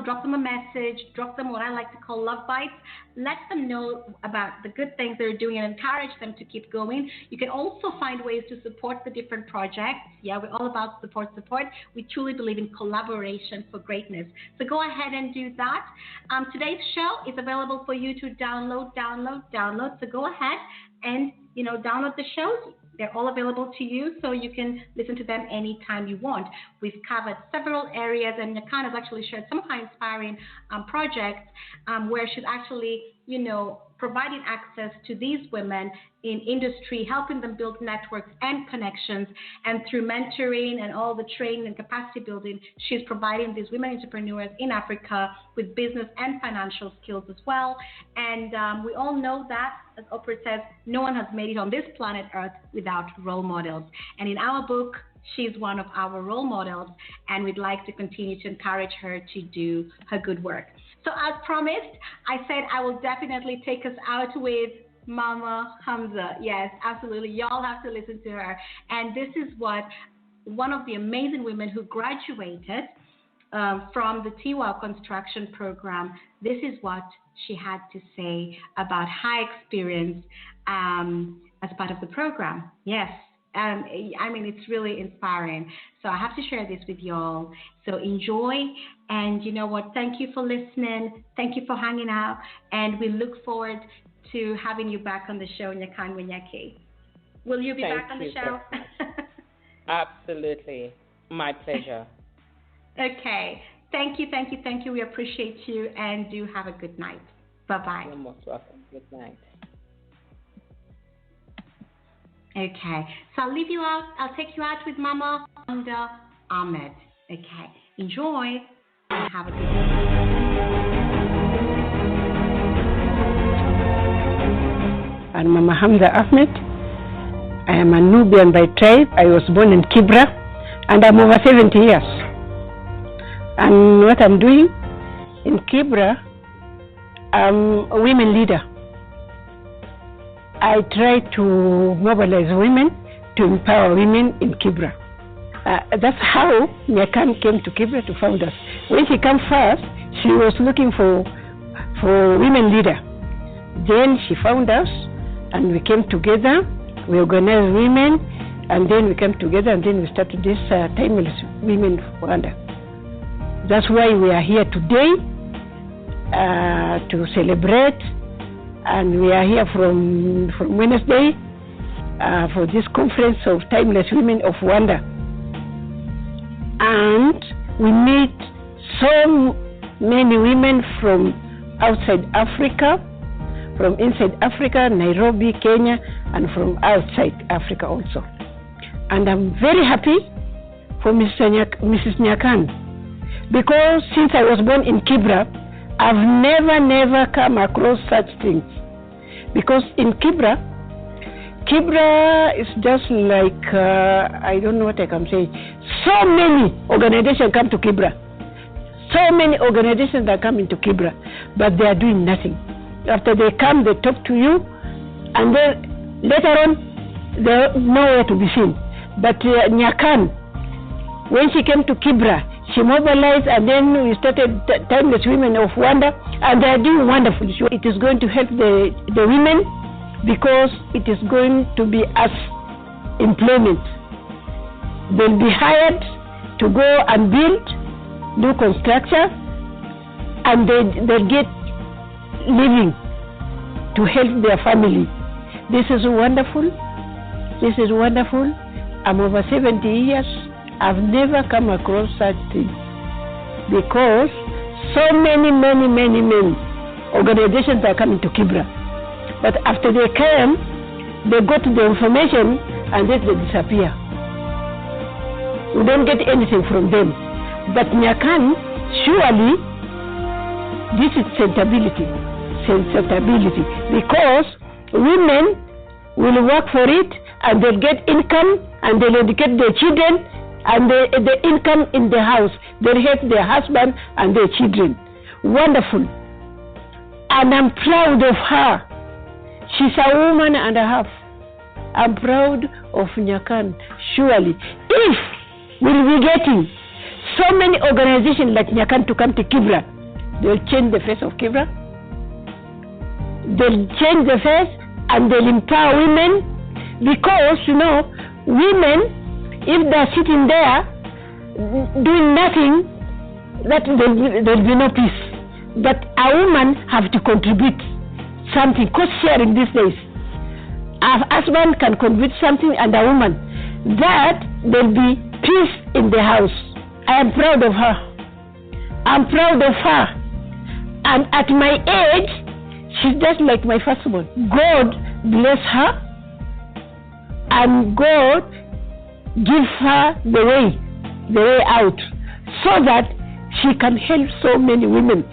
drop them a message, drop them what I like to call love bites. Let them know about the good things they're doing and encourage them to keep going. You can also find ways to support the different projects. Yeah, we're all about support. We truly believe in collaboration for greatness. So go ahead and do that. Today's show is available for you to download. So go ahead and, download the shows. They're all available to you, so you can listen to them anytime you want. We've covered several areas, and Nyakan has actually shared some of her inspiring projects where she's actually, providing access to these women in industry, helping them build networks and connections. And through mentoring and all the training and capacity building, she's providing these women entrepreneurs in Africa with business and financial skills as well. And we all know that, as Oprah says, no one has made it on this planet Earth without role models. And in our book, she's one of our role models, and we'd like to continue to encourage her to do her good work. So as promised, I said I will definitely take us out with Mama Hamza. Yes, absolutely. Y'all have to listen to her. And this is what one of the amazing women who graduated from the TWOW construction program, this is what she had to say about her experience as part of the program. Yes, I mean, it's really inspiring. So I have to share this with you all. So enjoy. And you know what? Thank you for listening. Thank you for hanging out. And we look forward to having you back on the show, Nyakan Wenyake. Will you be back on the show? Absolutely. My pleasure. Okay. Thank you. We appreciate you, and do have a good night. Bye-bye. You're most welcome. Good night. Okay. So I'll leave you out. I'll take you out with Mama and Ahmed. Okay. Enjoy and have a good night. I'm Mama Hamza Ahmed. I am a Nubian by tribe. I was born in Kibra, and I'm over 70 years. And what I'm doing in Kibra, I'm a women leader. I try to mobilize women to empower women in Kibra. That's how Nyakan came to Kibra to found us. When she came first, she was looking for women leader. Then she found us, and we came together. We organized women, and then we came together, and then we started this Timeless Women Rwanda. That's why we are here today to celebrate, and we are here from Wednesday for this conference of Timeless Women of Rwanda. And we meet so many women from outside Africa, from inside Africa, Nairobi, Kenya, and from outside Africa also. And I'm very happy for Mrs. Nyakan, because since I was born in Kibra, I've never come across such things. Because in Kibra is just like, I don't know what I can say. So many organizations come to Kibra. So many organizations that come into Kibra, but they are doing nothing. After they come, they talk to you, and then later on, they're nowhere to be seen. But Nyakan, when she came to Kibra, she mobilized, and then we started Timeless Women of Rwanda, and they are doing wonderful. It is going to help the women, because it is going to be as employment. They'll be hired to go and build, do construction, and they'll get living to help their family. This is wonderful. This is wonderful. I'm over 70 years. I've never come across such things, because so many organizations are coming to Kibra. But after they came, they got the information and then they disappear. We don't get anything from them. But Nyakan, surely, this is sensibility, because women will work for it, and they'll get income, and they'll educate their children, and the income in the house, they'll help their husband and their children. Wonderful. And I'm proud of her. She's a woman and a half. I'm proud of Nyakan, surely. If we'll be getting so many organizations like Nyakan to come to Kibra, they'll change the face of Kibra. They'll change the face, and they'll empower women, because, women, if they're sitting there doing nothing, there'll be no peace. But a woman have to contribute something, cost sharing these days. A husband can contribute something, and a woman, that there'll be peace in the house. I am proud of her. I'm proud of her. And at my age, she's just like my firstborn. God bless her, and God give her the way out, so that she can help so many women